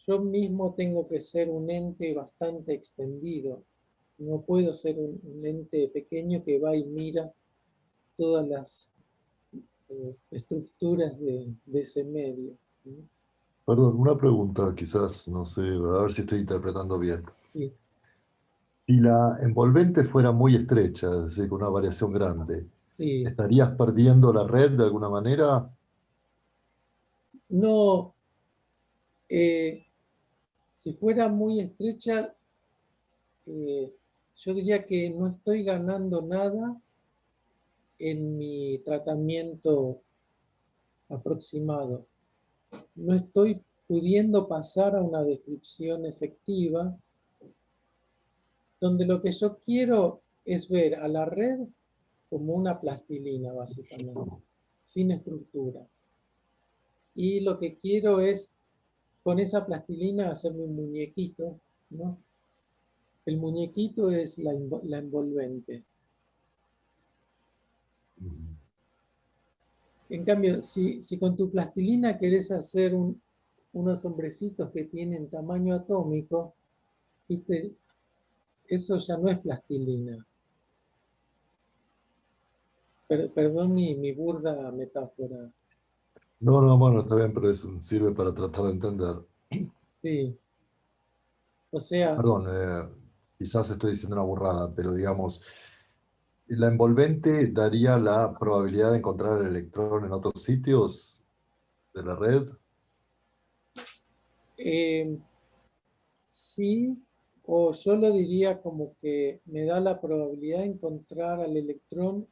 S1: yo mismo tengo que ser un ente bastante extendido. No puedo ser un ente pequeño que va y mira todas las estructuras de ese medio.
S5: Perdón, una pregunta, quizás, no sé, a ver si estoy interpretando bien.
S1: Sí.
S5: Si la envolvente fuera muy estrecha, es decir, con una variación grande,
S1: Sí.
S5: ¿estarías perdiendo la red de alguna manera?
S1: No, si fuera muy estrecha, yo diría que no estoy ganando nada en mi tratamiento aproximado. No estoy pudiendo pasar a una descripción efectiva donde lo que yo quiero es ver a la red como una plastilina, básicamente, sin estructura. Y lo que quiero es, con esa plastilina, hacerme un muñequito, ¿no? El muñequito es la envolvente. En cambio, si con tu plastilina querés hacer unos hombrecitos que tienen tamaño atómico, ¿viste? Eso ya no es plastilina. Perdón mi burda metáfora.
S5: No, bueno, está bien, pero sirve para tratar de entender.
S1: Sí. O sea,
S5: Perdón, quizás estoy diciendo una burrada, pero digamos, ¿la envolvente daría la probabilidad de encontrar el electrón en otros sitios de la red?
S1: sí, o yo lo diría como que me da la probabilidad de encontrar al electrón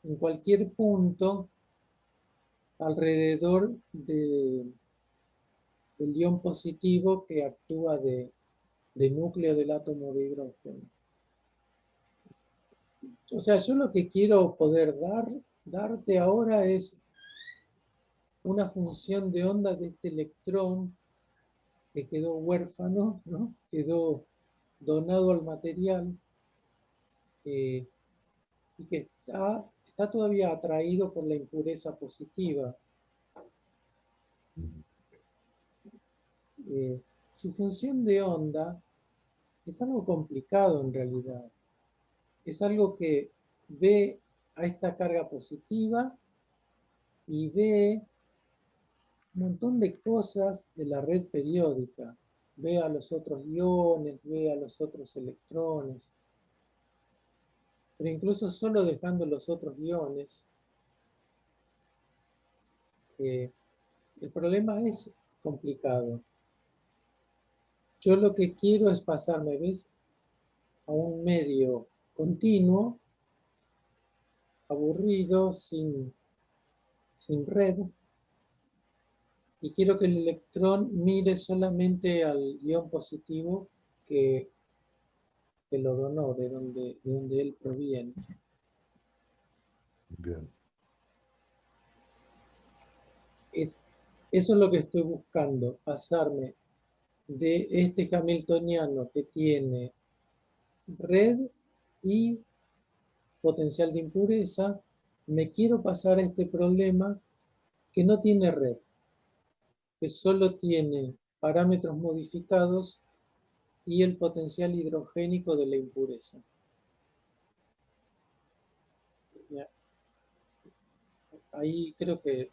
S1: en cualquier punto alrededor del ion positivo que actúa de núcleo del átomo de hidrógeno. O sea, yo lo que quiero poder darte ahora es una función de onda de este electrón que quedó huérfano, ¿no? Quedó donado al material y que está todavía atraído por la impureza positiva. Su función de onda es algo complicado en realidad. Es algo que ve a esta carga positiva y ve un montón de cosas de la red periódica. Ve a los otros iones, ve a los otros electrones. Pero incluso solo dejando los otros iones, el problema es complicado. Yo lo que quiero es pasarme, ¿ves?, a un medio continuo, aburrido, sin red, y quiero que el electrón mire solamente al ion positivo que lo donó, de donde él proviene.
S5: Bien.
S1: Eso es lo que estoy buscando, pasarme de este hamiltoniano que tiene red y potencial de impureza, me quiero pasar a este problema que no tiene red, que solo tiene parámetros modificados y el potencial hidrogénico de la impureza. Ahí creo que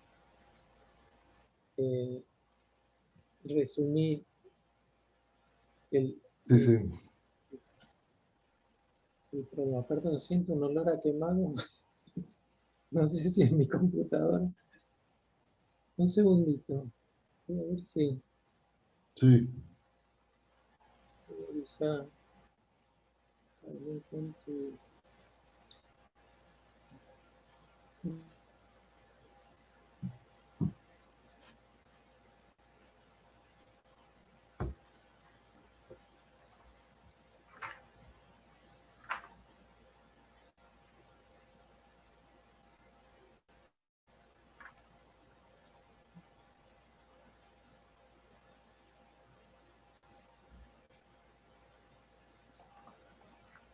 S1: resumí el problema. Perdón, siento un olor a quemado. No sé si es mi computadora. Un segundito. Voy a ver si...
S5: Sí.
S1: Voy a revisar. A ver cuánto...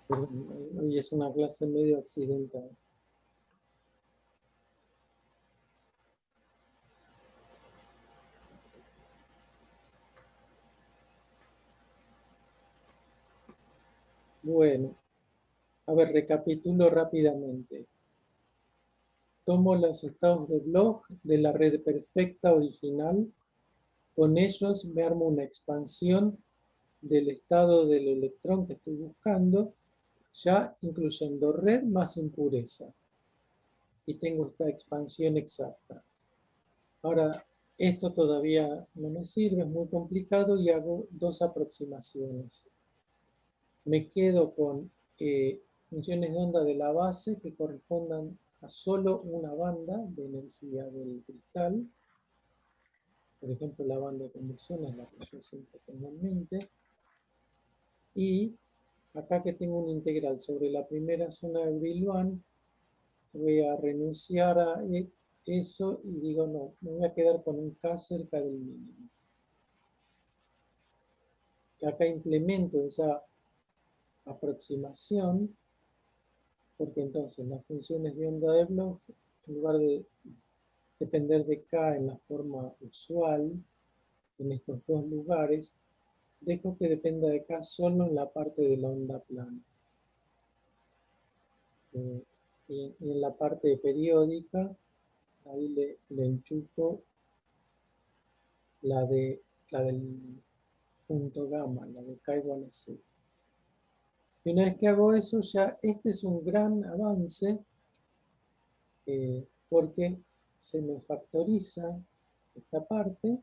S1: Perdón, hoy es una clase medio accidental. Bueno, a ver, recapitulo rápidamente. Tomo los estados de Bloch de la red perfecta original. Con ellos me armo una expansión del estado del electrón que estoy buscando, ya incluyendo red más impureza. Y tengo esta expansión exacta. Ahora, esto todavía no me sirve, es muy complicado y hago dos aproximaciones. Me quedo con funciones de onda de la base que correspondan a solo una banda de energía del cristal. Por ejemplo, la banda de conducción es la que yo siempre tengo en mente. Y acá que tengo un integral sobre la primera zona de Brillouin, voy a renunciar a eso y digo no, me voy a quedar con un K cerca del mínimo. Y acá implemento esa aproximación, porque entonces las funciones de onda de Bloch, en lugar de depender de K en la forma usual, en estos dos lugares, dejo que dependa de K solo en la parte de la onda plana. Y en la parte periódica, ahí le enchufo la del punto gamma, la de K igual a 0. Y una vez que hago eso, ya este es un gran avance, porque se me factoriza esta parte,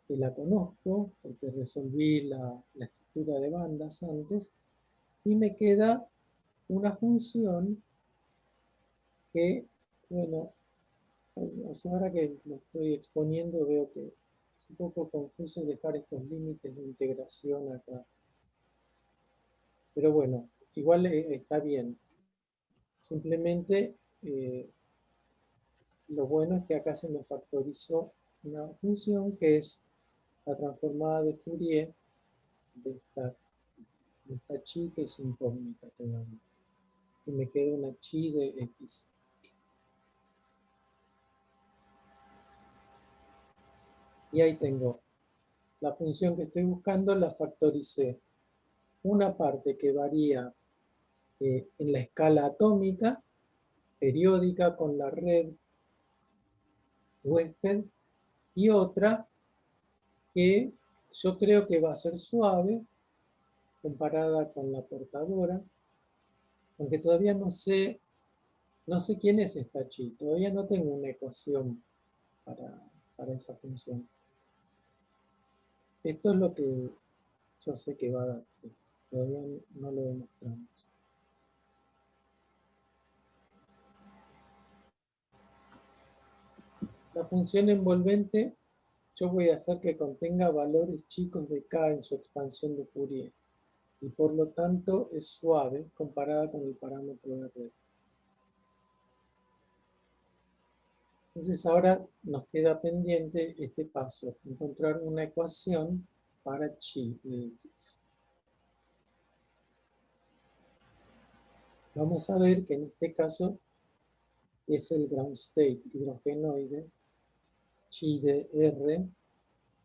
S1: que la conozco, porque resolví la estructura de bandas antes, y me queda una función que, bueno, ahora que lo estoy exponiendo veo que es un poco confuso dejar estos límites de integración acá. Pero bueno, igual está bien. Simplemente lo bueno es que acá se me factorizó una función que es la transformada de Fourier de esta esta chi que es incógnita todavía. Y me queda una chi de x. Y ahí tengo la función que estoy buscando, la factoricé. Una parte que varía en la escala atómica, periódica con la red huésped, y otra que yo creo que va a ser suave comparada con la portadora, aunque todavía no sé quién es esta chi, todavía no tengo una ecuación para esa función. Esto es lo que yo sé que va a dar, todavía no lo demostramos. La función envolvente yo voy a hacer que contenga valores chicos de k en su expansión de Fourier y por lo tanto es suave comparada con el parámetro de red. Entonces ahora nos queda pendiente este paso, encontrar una ecuación para chi de x. Vamos a ver que en este caso es el ground state hidrogenoide, chi de R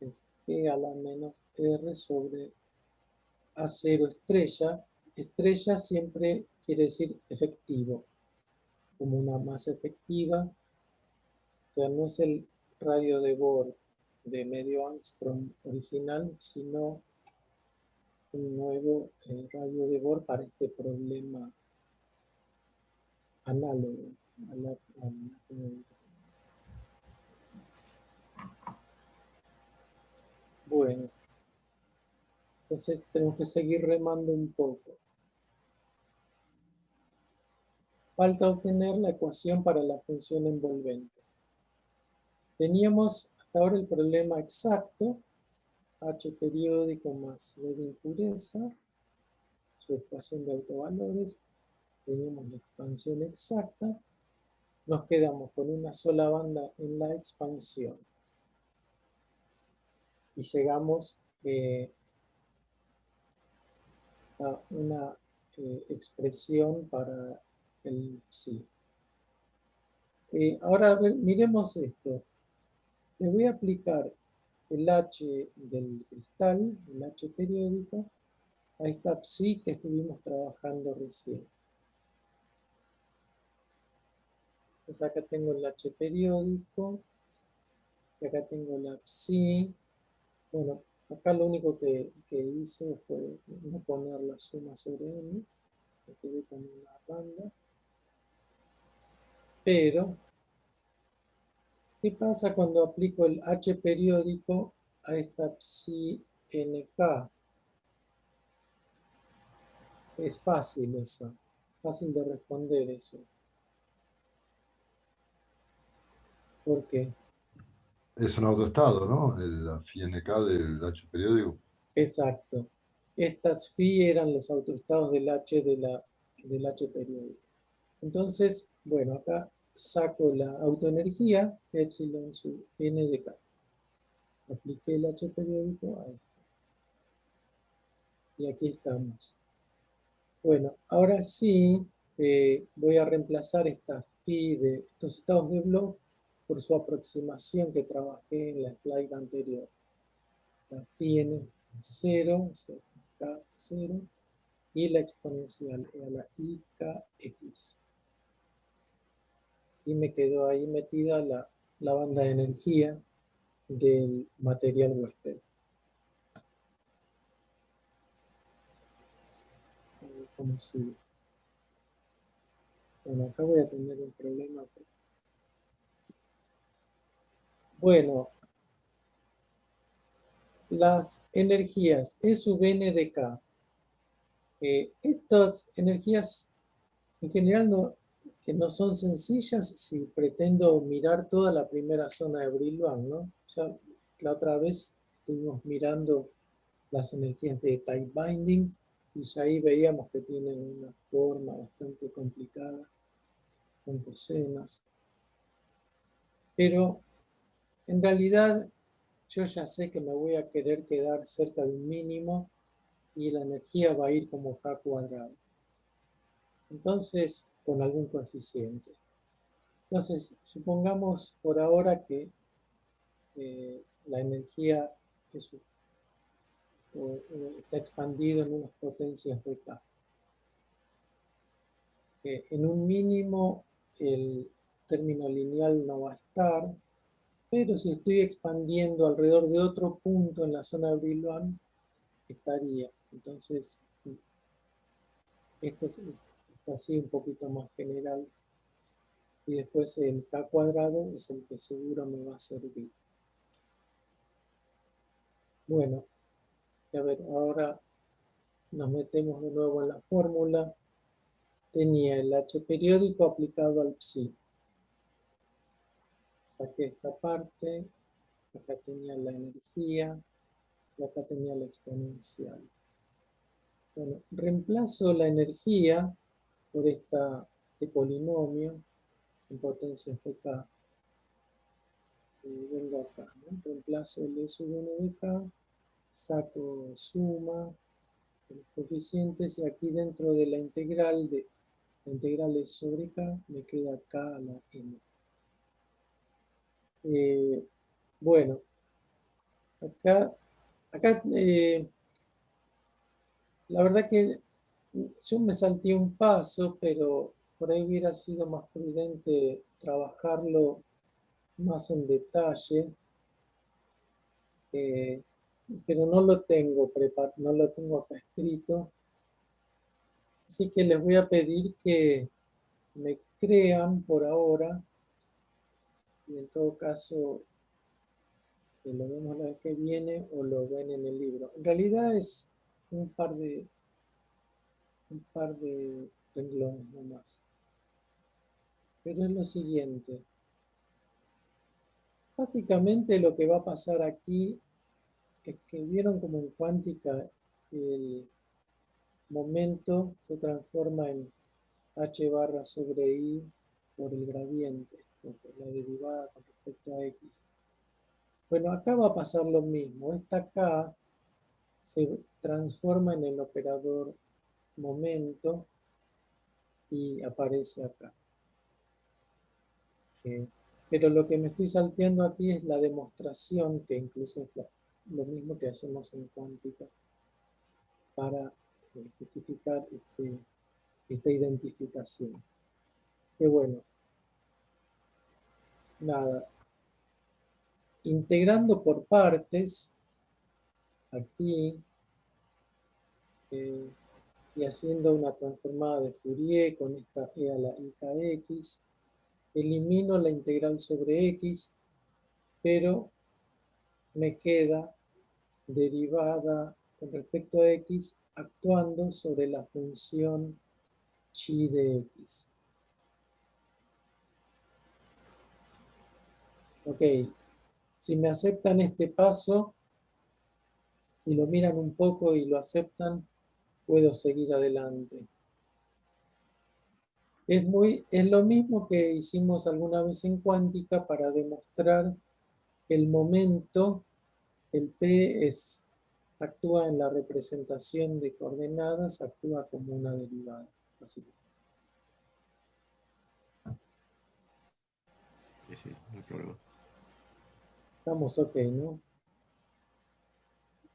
S1: es G a la menos R sobre A0 estrella. Estrella siempre quiere decir efectivo, como una masa efectiva. O sea, no es el radio de Bohr de medio Armstrong original, sino un nuevo radio de Bohr para este problema análogo a la Bueno, entonces tenemos que seguir remando un poco. Falta obtener la ecuación para la función envolvente. Teníamos hasta ahora el problema exacto, H periódico más V de impureza, su ecuación de autovalores. Teníamos la expansión exacta. Nos quedamos con una sola banda en la expansión. Y llegamos a una expresión para el psi. Ahora a ver, miremos esto. Le voy a aplicar el H del cristal, el H periódico, a esta psi que estuvimos trabajando recién. Entonces acá tengo el H periódico, y acá tengo la psi. Bueno, acá lo único que hice fue no poner la suma sobre n, me quedé con una banda. Pero, ¿qué pasa cuando aplico el H periódico a esta psi nk? Es fácil eso, fácil de responder eso. ¿Por qué?
S5: Es un autoestado, ¿no? La FINK del H periódico.
S1: Exacto. Estas phi eran los autoestados del H del H periódico. Entonces, bueno, acá saco la autoenergía, epsilon sub n de k. Apliqué el H periódico a esto. Y aquí estamos. Bueno, ahora sí voy a reemplazar esta phi de estos estados de Bloch por su aproximación que trabajé en la slide anterior. La phi n0, o sea, k0, y la exponencial a la ikx. Y me quedó ahí metida la banda de energía del material huésped. ¿Cómo sigue? Bueno, acá voy a tener un problema. Bueno, las energías E sub n de k. Estas energías en general no son sencillas si pretendo mirar toda la primera zona de Brillouin, ¿no? Ya la otra vez estuvimos mirando las energías de tight binding y ya ahí veíamos que tienen una forma bastante complicada con cosenas. Pero en realidad yo ya sé que me voy a querer quedar cerca de un mínimo y la energía va a ir como K cuadrado. Entonces, con algún coeficiente. Entonces, supongamos por ahora que la energía está expandido en unas potencias de K. En un mínimo el término lineal no va a estar, pero si estoy expandiendo alrededor de otro punto en la zona de Brillouin, estaría. Entonces, esto está así un poquito más general. Y después el K cuadrado es el que seguro me va a servir. Bueno, a ver, ahora nos metemos de nuevo en la fórmula. Tenía el H periódico aplicado al psi. Saqué esta parte, acá tenía la energía, y acá tenía la exponencial. Bueno, reemplazo la energía por este polinomio en potencias de K. Y vengo acá, ¿no? Reemplazo el E sub 1 de K, saco suma de los coeficientes y aquí dentro de la integral E sobre K me queda K a la M. Bueno, acá la verdad que yo me salté un paso, pero por ahí hubiera sido más prudente trabajarlo más en detalle, pero no lo tengo preparado, no lo tengo acá escrito. Así que les voy a pedir que me crean por ahora, y en todo caso lo vemos la vez que viene o lo ven en el libro. En realidad es un par de renglones nomás. Pero es lo siguiente. Básicamente lo que va a pasar aquí es que vieron como en cuántica el momento se transforma en h barra sobre i por el gradiente, por la derivada con respecto a x. Bueno, acá va a pasar lo mismo. Esta k se transforma en el operador momento y aparece acá. Pero lo que me estoy salteando aquí es la demostración, que incluso es lo mismo que hacemos en cuántica, para justificar esta identificación. Así que bueno, nada. Integrando por partes, aquí, y haciendo una transformada de Fourier con esta e a la ikx, elimino la integral sobre x, pero me queda derivada con respecto a x actuando sobre la función chi de x. Ok, si me aceptan este paso, si lo miran un poco y lo aceptan, puedo seguir adelante. Es lo mismo que hicimos alguna vez en cuántica para demostrar que el momento, el P actúa en la representación de coordenadas, actúa como una derivada. Así.
S3: Sí, no hay problema.
S1: Estamos ok, ¿no?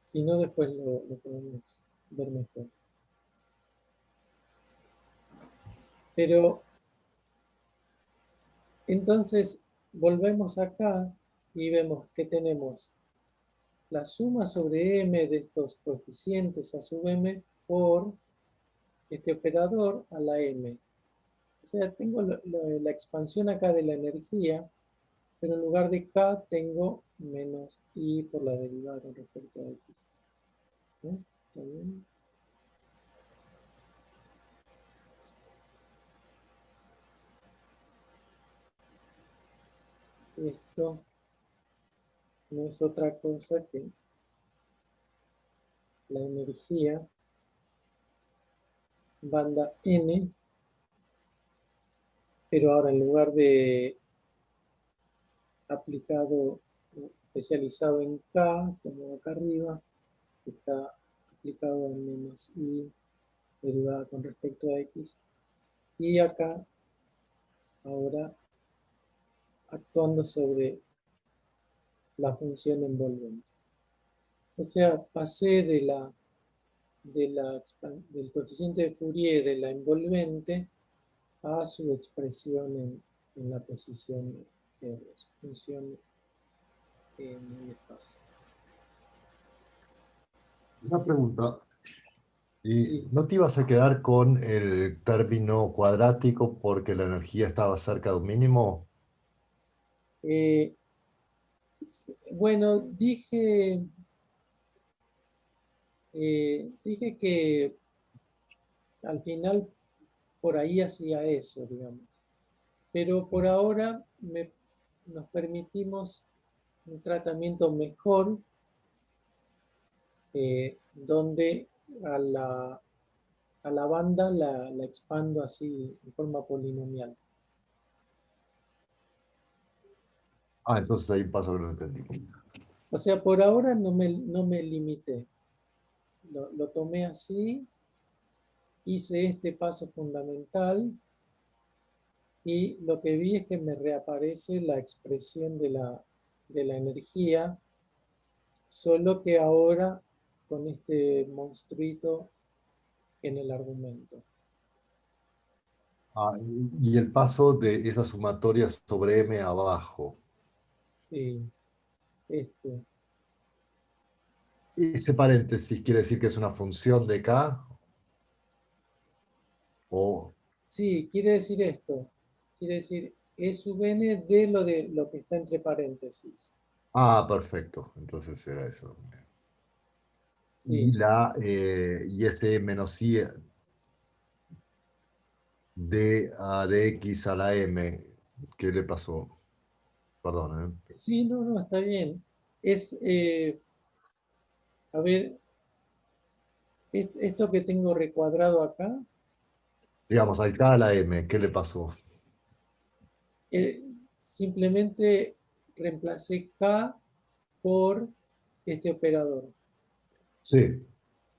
S1: Si no, después lo podemos ver mejor. Pero, entonces, volvemos acá y vemos que tenemos la suma sobre m de estos coeficientes a sub m por este operador a la m. O sea, tengo la expansión acá de la energía, pero en lugar de k tengo menos i por la derivada con respecto a x. ¿No? ¿Está bien? Esto no es otra cosa que la energía banda n, pero ahora en lugar de aplicado, especializado en K, como acá arriba, está multiplicado en menos I derivada con respecto a X. Y acá, ahora, actuando sobre la función envolvente. O sea, pasé del coeficiente de Fourier de la envolvente a su expresión en la posición de su función en el espacio.
S5: Una pregunta. ¿Y
S1: Sí.
S5: no te ibas a quedar con el término cuadrático porque la energía estaba cerca de un mínimo?
S1: Bueno, dije que al final por ahí hacía eso, digamos. Pero por ahora nos permitimos un tratamiento mejor donde a la banda la expando así en forma polinomial.
S5: Ah, entonces hay un paso que no entendí.
S1: O sea, por ahora no me limité. Lo tomé así, hice este paso fundamental y lo que vi es que me reaparece la expresión de la energía, solo que ahora con este monstruito en el argumento.
S5: Ah, y el paso de esa sumatoria sobre M abajo.
S1: Sí, este.
S5: Ese paréntesis quiere decir que es una función de K o...
S1: Sí, quiere decir esto. Quiere decir E sub n de lo que está entre paréntesis.
S5: Ah, perfecto. Entonces era eso. Y,
S1: Sí,
S5: y ese menos I de X a la M, ¿qué le pasó? Perdón, ¿eh?
S1: sí, no, está bien. A ver, esto que tengo recuadrado acá,
S5: Digamos, al K a la M, ¿qué le pasó?
S1: simplemente reemplacé K por este operador.
S5: Sí.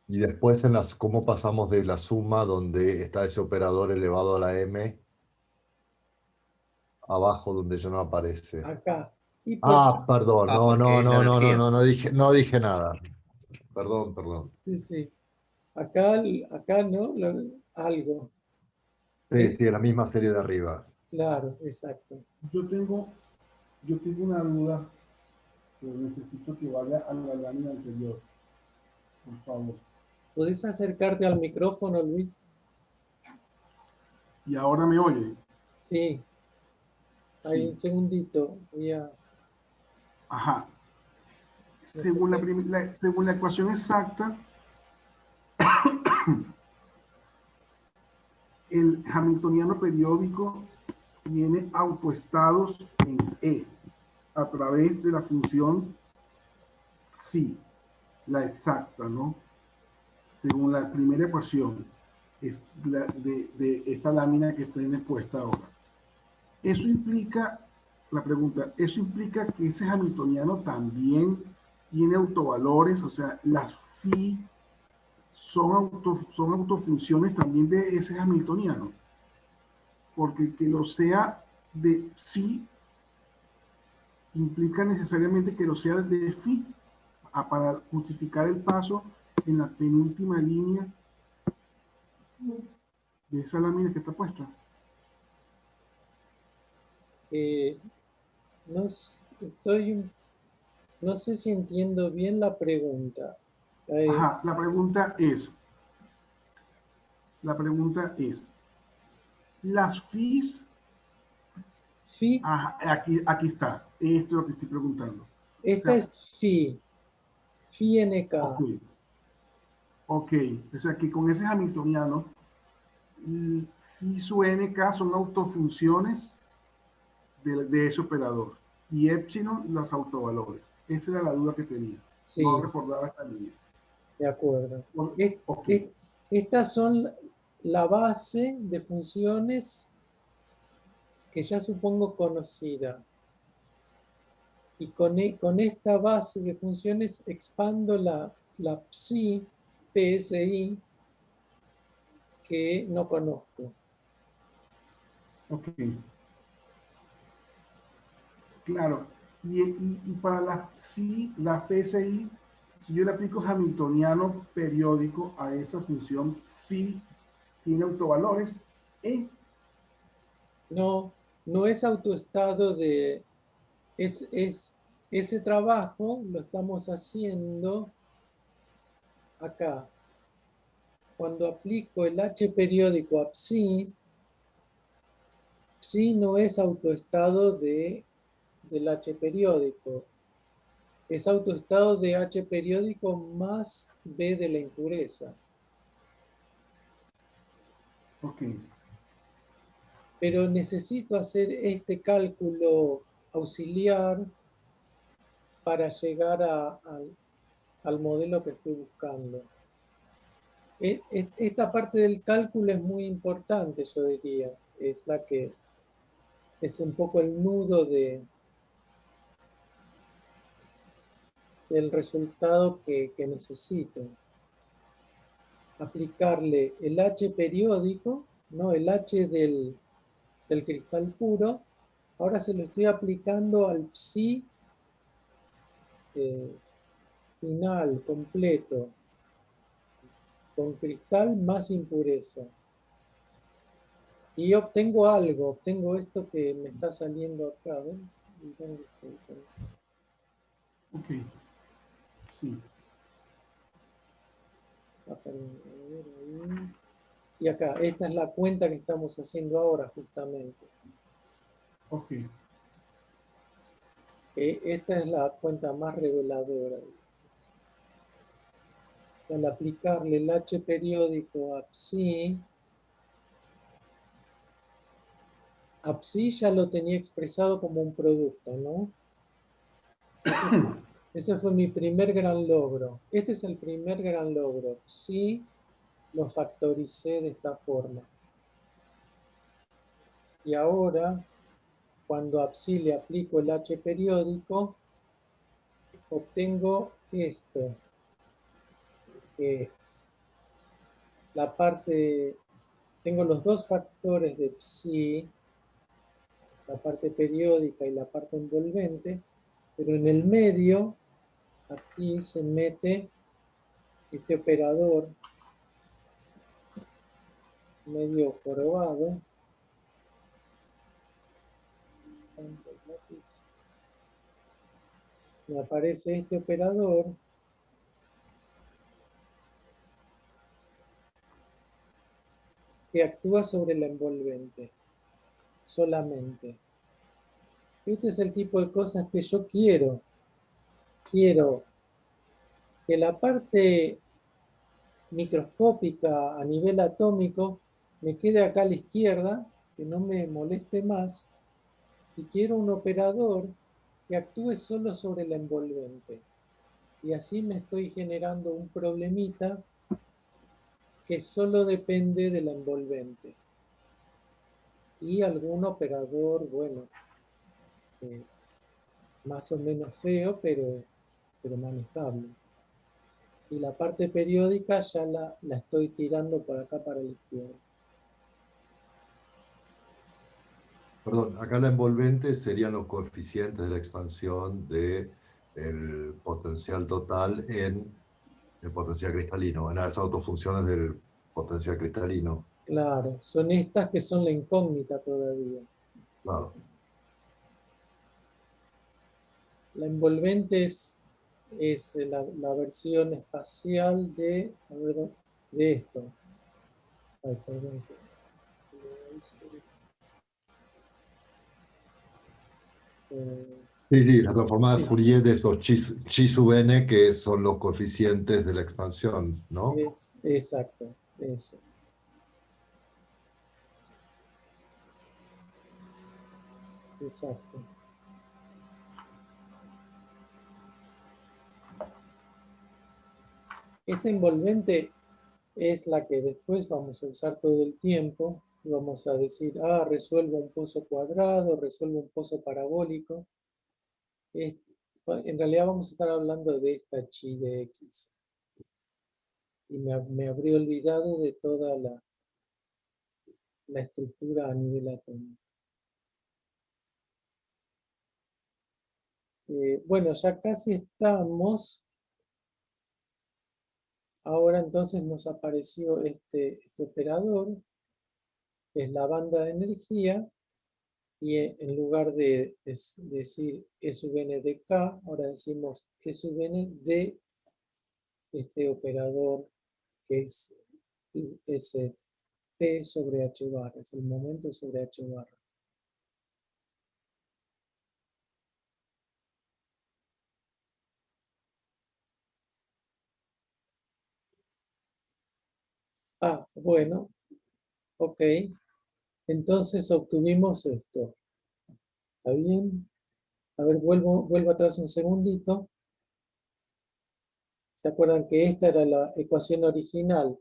S5: Y después en las, ¿cómo pasamos de la suma donde está ese operador elevado a la M abajo donde ya no aparece?
S1: Acá. Y por,
S5: Ah, perdón,
S3: Ah,
S5: no,
S3: porque
S5: no,
S3: es la
S5: no, no, no,
S3: energía.
S5: no dije nada. Perdón, perdón.
S1: sí, sí. Acá no, algo.
S5: Sí,
S1: Es,
S5: sí, la misma serie de arriba.
S1: claro, exacto.
S2: Yo tengo, yo tengo una duda, pero necesito que vaya a la lámina anterior, por favor.
S1: ¿Podés acercarte al micrófono, Luis?
S2: Y ahora me oye.
S1: Sí, hay
S2: Sí.
S1: un segundito.
S2: Ajá.
S1: No sé qué.
S2: Según la ecuación exacta, el hamiltoniano periódico tiene autoestados en E a través de la función psi, la exacta, ¿no? Según la primera ecuación de esta lámina que está expuesta ahora. Eso implica, la pregunta, ¿eso implica que ese hamiltoniano también tiene autovalores? O sea, las phi son autofunciones también de ese hamiltoniano. Porque que lo sea de psi implica necesariamente que lo sea de phi para justificar el paso en la penúltima línea de esa lámina que está puesta.
S1: No, no sé si entiendo bien la pregunta.
S2: Ajá, la pregunta es, las phis,
S1: Phi,
S2: ajá, aquí está, esto es lo que estoy preguntando. O
S1: esta
S2: sea,
S1: es Phi
S2: ok,
S1: NK.
S2: ok, o sea que con ese hamiltoniano, phi sub nk son autofunciones de ese operador y epsilon los autovalores. Esa era la duda que tenía. No
S1: Sí,
S2: recordaba esta línea.
S1: de acuerdo.
S2: Ok,
S1: Estas son la base de funciones que ya supongo conocida. Y con esta base de funciones expando la psi PSI que no conozco.
S2: Ok. Claro. Y para la PSI, si yo le aplico hamiltoniano periódico a esa función, sí tiene autovalores.
S1: No, no es autoestado de... Ese trabajo lo estamos haciendo acá. Cuando aplico el H periódico a psi, psi no es autoestado del H periódico. Es autoestado de H periódico más B de la impureza.
S2: Ok.
S1: Pero necesito hacer este cálculo auxiliar para llegar al modelo que estoy buscando. Esta parte del cálculo es muy importante, yo diría. Es la que es un poco el nudo del resultado que necesito. Aplicarle el H periódico, ¿no? El H del cristal puro. Ahora se lo estoy aplicando al psi final, completo, con cristal más impureza. Y obtengo algo, obtengo esto que me está saliendo acá. ¿Ven?
S2: Ok. Sí.
S1: Y acá, esta es la cuenta que estamos haciendo ahora justamente.
S2: Ok.
S1: Esta es la cuenta más reveladora. Al aplicarle el H periódico a psi ya lo tenía expresado como un producto, ¿no? Ese fue mi primer gran logro. Este es el primer gran logro. Psi lo factoricé de esta forma. Y ahora, cuando a psi le aplico el H periódico, obtengo esto. La parte, tengo los dos factores de psi, la parte periódica y la parte envolvente, pero en el medio, aquí se mete este operador medio jorobado. Me aparece este operador que actúa sobre la envolvente solamente. Este es el tipo de cosas que yo quiero. Quiero que la parte microscópica a nivel atómico me quede acá a la izquierda, que no me moleste más, y quiero un operador que actúe solo sobre la envolvente. Y así me estoy generando un problemita que solo depende de la envolvente. Y algún operador, bueno, más o menos feo, pero manejable. Y la parte periódica ya la estoy tirando por acá para la izquierda.
S5: Perdón, acá la envolvente serían los coeficientes de la expansión del potencial total en el potencial cristalino, en las autofunciones del potencial cristalino.
S1: Claro, son estas que son la incógnita todavía.
S5: Claro.
S1: La envolvente es la versión espacial de esto. Ay, perdón.
S5: Sí, sí, la transformada de
S1: Sí,
S5: Fourier de esos chi sub n, que son los coeficientes de la expansión, ¿no?
S1: exacto, eso. Exacto. Esta envolvente es la que después vamos a usar todo el tiempo. Vamos a decir, resuelvo un pozo cuadrado, resuelvo un pozo parabólico. En realidad vamos a estar hablando de esta chi de x. y me habría olvidado de toda la estructura a nivel atómico. Bueno, ya casi estamos. Ahora entonces nos apareció este operador, que es la banda de energía, y en lugar de decir E sub n de K, ahora decimos E sub n de este operador que es P sobre H barra, es el momento sobre H barra. Ah, bueno, ok. Entonces obtuvimos esto. ¿Está bien? A ver, vuelvo atrás un segundito. ¿Se acuerdan que esta era la ecuación original?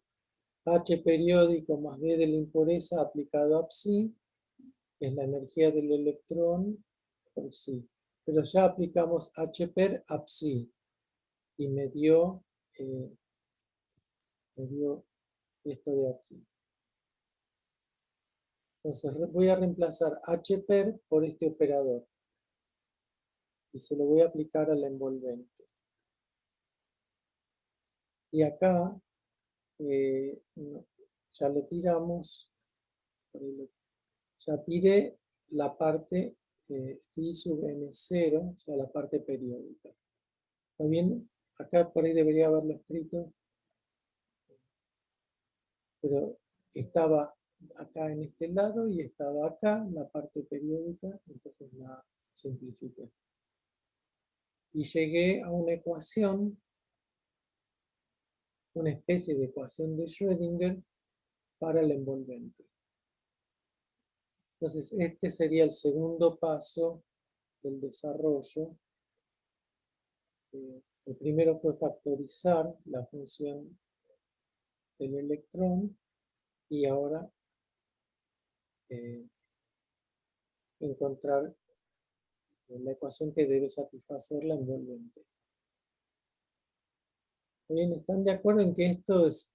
S1: H periódico más B de la impureza aplicado a psi es la energía del electrón por psi. Pero ya aplicamos H per a psi y me dio esto de aquí. Entonces voy a reemplazar H per por este operador y se lo voy a aplicar a la envolvente. Y acá ya lo tiramos, ya tiré la parte phi sub n0, o sea, la parte periódica. También acá por ahí debería haberlo escrito, pero estaba acá en este lado y estaba acá la parte periódica, entonces la simplifiqué. Y llegué a una ecuación, una especie de ecuación de Schrödinger para el envolvente. Entonces, este sería el segundo paso del desarrollo. El primero fue factorizar la función del electrón y ahora encontrar la ecuación que debe satisfacer la envolvente. Bien, ¿están de acuerdo en que esto es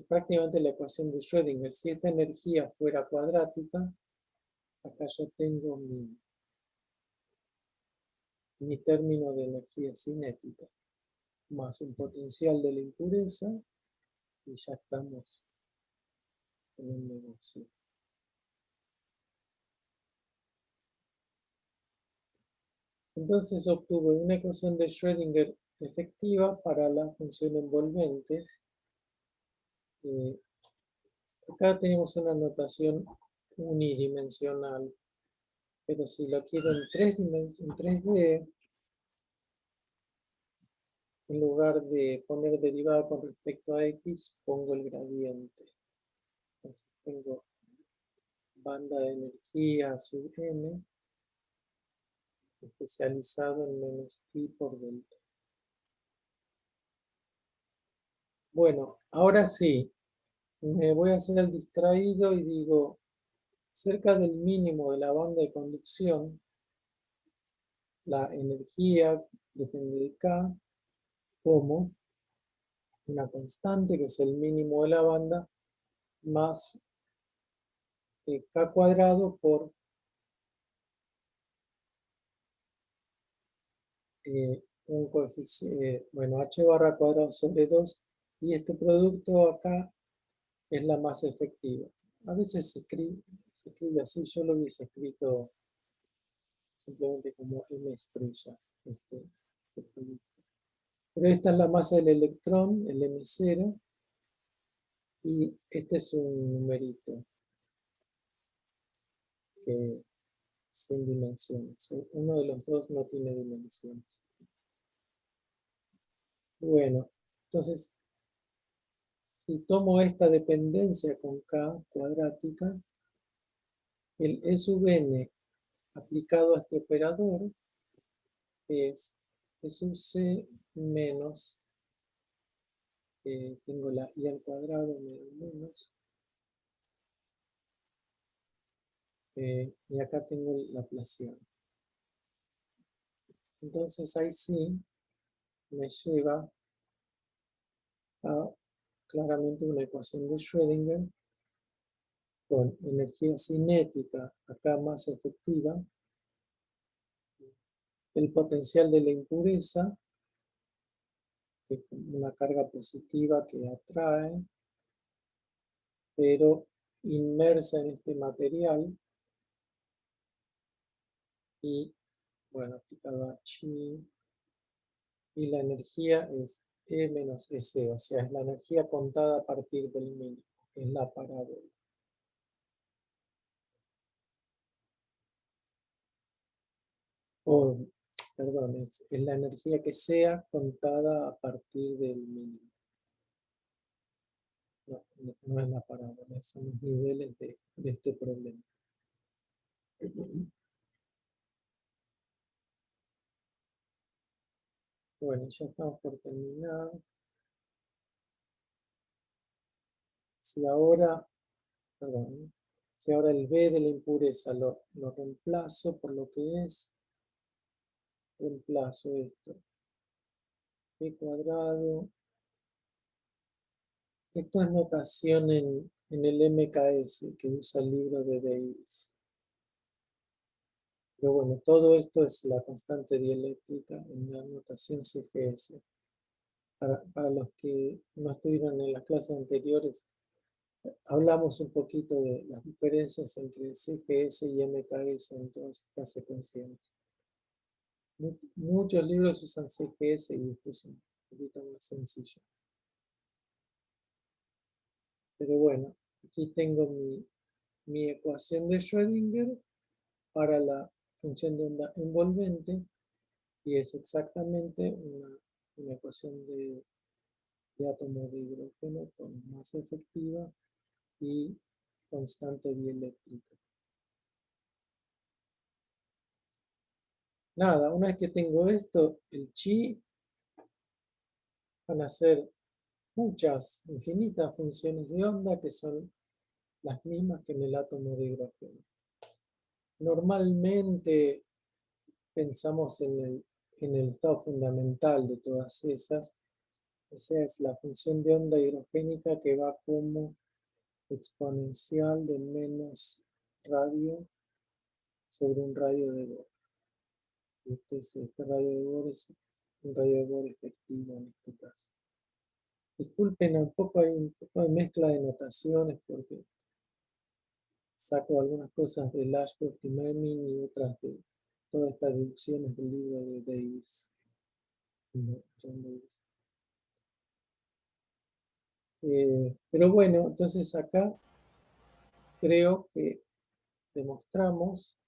S1: prácticamente la ecuación de Schrödinger? Si esta energía fuera cuadrática, acá yo tengo mi término de energía cinética, más un potencial de la impureza, y ya estamos en un negocio. Entonces obtuve una ecuación de Schrödinger efectiva para la función envolvente. Acá tenemos una notación unidimensional, pero si lo quiero en 3D, en lugar de poner derivada con respecto a x, pongo el gradiente. Entonces tengo banda de energía sub n, especializado en menos i por delta. Bueno, ahora sí, me voy a hacer el distraído y digo, cerca del mínimo de la banda de conducción, la energía depende de K como una constante, que es el mínimo de la banda, más K cuadrado por un coeficiente, bueno, h barra cuadrado sobre 2, y este producto acá es la más efectiva. A veces se escribe así, yo lo hubiese escrito simplemente como M estrella, este producto. Pero esta es la masa del electrón, el M0, y este es un numerito que sin dimensiones. Uno de los dos no tiene dimensiones. Bueno, entonces, si tomo esta dependencia con K cuadrática, el E sub n aplicado a este operador es E sub c menos, tengo la i al cuadrado menos, y acá tengo la Laplaciano. Entonces ahí sí me lleva a claramente una ecuación de Schrödinger con energía cinética, acá más efectiva, el potencial de la impureza, que es una carga positiva que atrae, pero inmersa en este material, y bueno, aplicado a chi, y la energía es E menos S, o sea, es la energía contada a partir del mínimo, es la parábola. O, perdón, es la energía que sea contada a partir del mínimo. No es la parábola, son los niveles de este problema. Bueno, ya estamos por terminar. Si ahora, perdón, si ahora el B de la impureza lo reemplazo por lo que es, reemplazo esto. B cuadrado. Esto es notación en el MKS que usa el libro de Davis. Pero bueno, todo esto es la constante dieléctrica en la notación CGS. Para los que no estuvieron en las clases anteriores, hablamos un poquito de las diferencias entre CGS y MKS en todas estas secuencias. Muchos libros usan CGS y esto es un poquito más sencillo. Pero bueno, aquí tengo mi ecuación de Schrödinger para la función de onda envolvente y es exactamente una ecuación de átomo de hidrógeno con masa efectiva y constante dieléctrica. Nada, una vez que tengo esto, el chi van a ser muchas, infinitas funciones de onda que son las mismas que en el átomo de hidrógeno. Normalmente pensamos en el estado fundamental de todas esas. Esa es la función de onda hidrogénica que va como exponencial de menos radio sobre un radio de Bohr. Este radio de Bohr es un radio de Bohr efectivo en este caso. Disculpen, hay un poco de mezcla de notaciones porque saco algunas cosas de Ashcroft y Mermin y otras de todas estas deducciones del libro de Davis. John Davis. Pero bueno, entonces acá creo que demostramos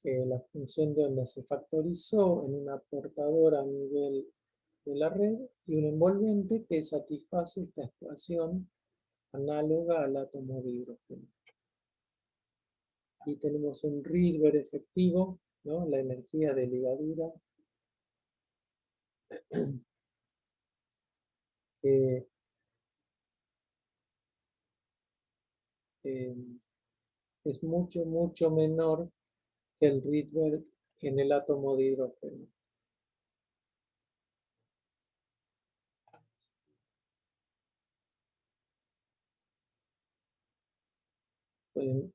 S1: que la función de onda se factorizó en una portadora a nivel de la red y un envolvente que satisface esta ecuación análoga al átomo de hidrógeno. Y tenemos un Rydberg efectivo, ¿no? La energía de ligadura que es mucho, mucho menor que el Rydberg en el átomo de hidrógeno.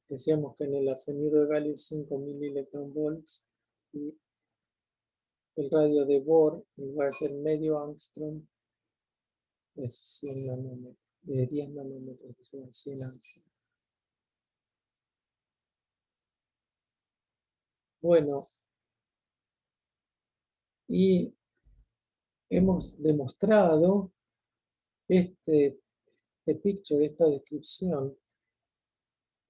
S1: Decíamos que en el arsenuro de galio es 5 milielectronvolts y el radio de Bohr, en lugar de ser medio angstrom, es 100 nanómetros, de 10 nanómetros, que son 100 angstrom. Bueno, y hemos demostrado este picture, esta descripción,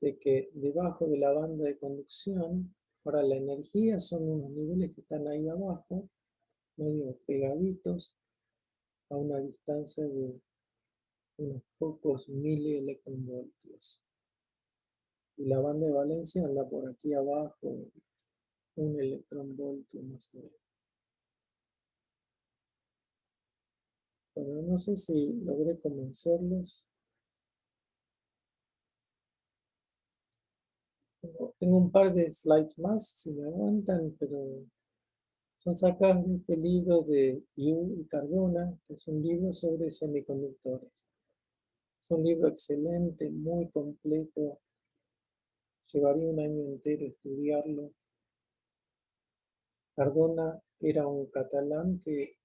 S1: de que debajo de la banda de conducción, para la energía son unos niveles que están ahí abajo, medio pegaditos, a una distancia de unos pocos milielectronvoltios. Y la banda de valencia anda por aquí abajo, un electronvoltio más o menos. Bueno, no sé si logré convencerlos. Tengo un par de slides más, si me aguantan, pero son sacadas de este libro de Yu y Cardona, que es un libro sobre semiconductores. Es un libro excelente, muy completo. Llevaría un año entero estudiarlo. Cardona era un catalán que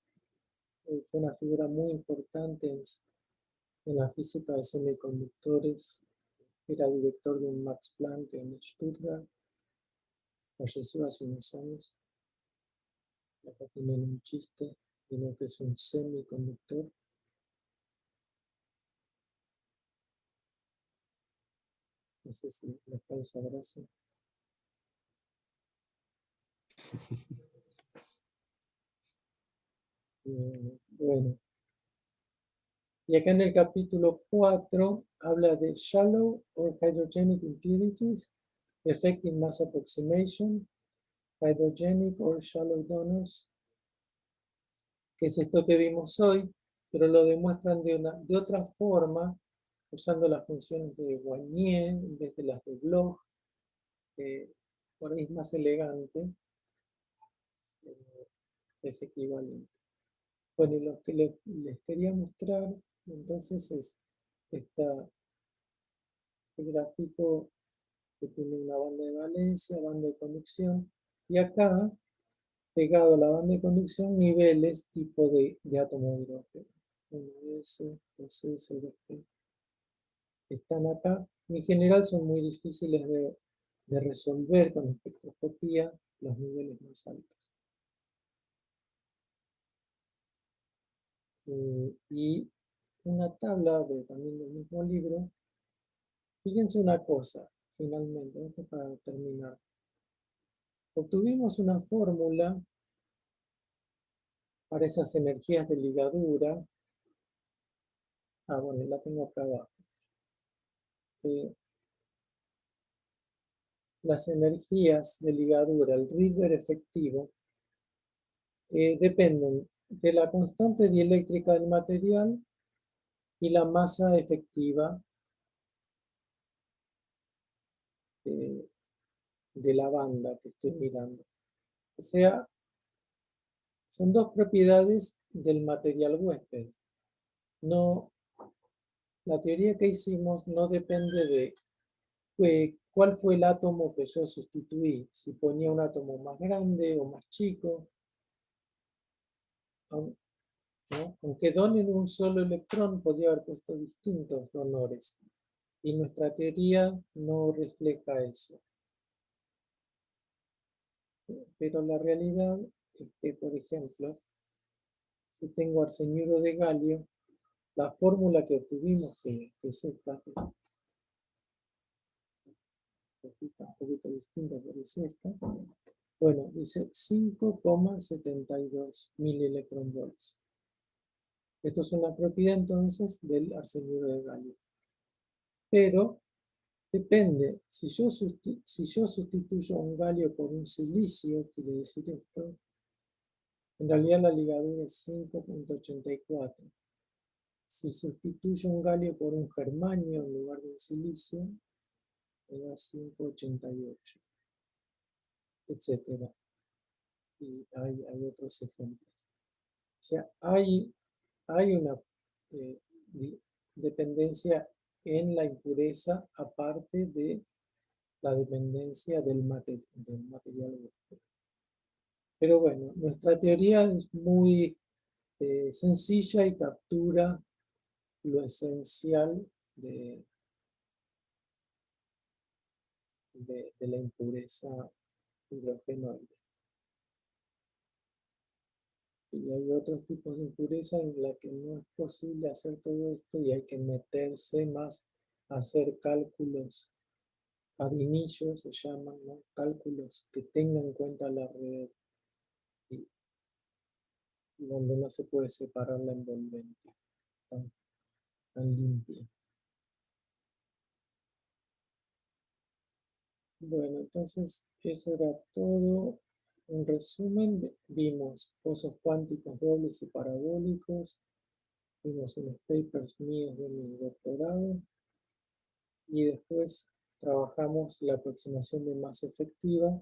S1: fue una figura muy importante en la física de semiconductores. Era director de un Max Planck en Stuttgart. Falleció hace unos años. Acá tienen un chiste de lo que es un semiconductor. No sé si les causa gracia. Bueno, y acá en el capítulo 4 habla de shallow or hydrogenic impurities, affecting mass approximation, hydrogenic or shallow donors, que es esto que vimos hoy, pero lo demuestran de otra forma, usando las funciones de Wannier en vez de las de Bloch. Por ahí es más elegante, es equivalente. Bueno, y lo que les quería mostrar entonces es este gráfico que tiene una banda de valencia, banda de conducción, y acá, pegado a la banda de conducción, niveles tipo de átomo de hidrógeno. 1s, 2s, 2p. Están acá. En general son muy difíciles de resolver con espectroscopía los niveles más altos. Y una tabla también del mismo libro. Fíjense una cosa, finalmente, esto para terminar. Obtuvimos una fórmula para esas energías de ligadura. Bueno, la tengo acá abajo. Las energías de ligadura, el Rydberg efectivo, dependen de la constante dieléctrica del material y la masa efectiva de la banda que estoy mirando. O sea, son dos propiedades del material huésped. No, la teoría que hicimos no depende de cuál fue el átomo que yo sustituí, si ponía un átomo más grande o más chico. ¿No? Aunque donen un solo electrón, podría haber puesto distintos donores. Y nuestra teoría no refleja eso. Pero la realidad es que, por ejemplo, si tengo arseniuro de galio, la fórmula que obtuvimos, que es esta, un poquito distinta, pero es esta, bueno, dice 5,72 milielectronvolts. Esto es una propiedad entonces del arseniuro de galio. Pero depende, si yo sustituyo un galio por un silicio, quiere decir esto, en realidad la ligadura es 5,84. Si sustituyo un galio por un germanio en lugar de un silicio, me da 5,88, etc. Y hay otros ejemplos. O sea, hay una dependencia en la impureza aparte de la dependencia del material huésped. Pero bueno, nuestra teoría es muy sencilla y captura lo esencial de la impureza hidrogenoide. Y hay otros tipos de impureza en la que no es posible hacer todo esto y hay que meterse más a hacer cálculos Avinillos se llaman, ¿no? Cálculos que tengan en cuenta la red y donde no se puede separar la envolvente tan limpia. Bueno, entonces eso era todo. En resumen, vimos pozos cuánticos dobles y parabólicos, vimos unos papers míos de mi doctorado y después trabajamos la aproximación de masa efectiva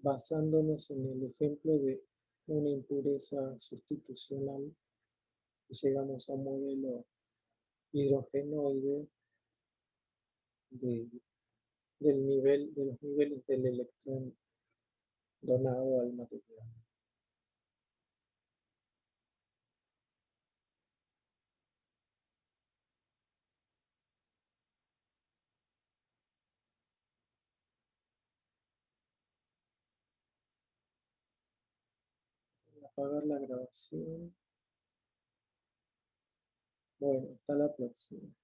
S1: basándonos en el ejemplo de una impureza sustitucional, llegamos a un modelo hidrogenoide de, de los niveles del electrón donado al material. Voy a apagar la grabación. Bueno, hasta la próxima.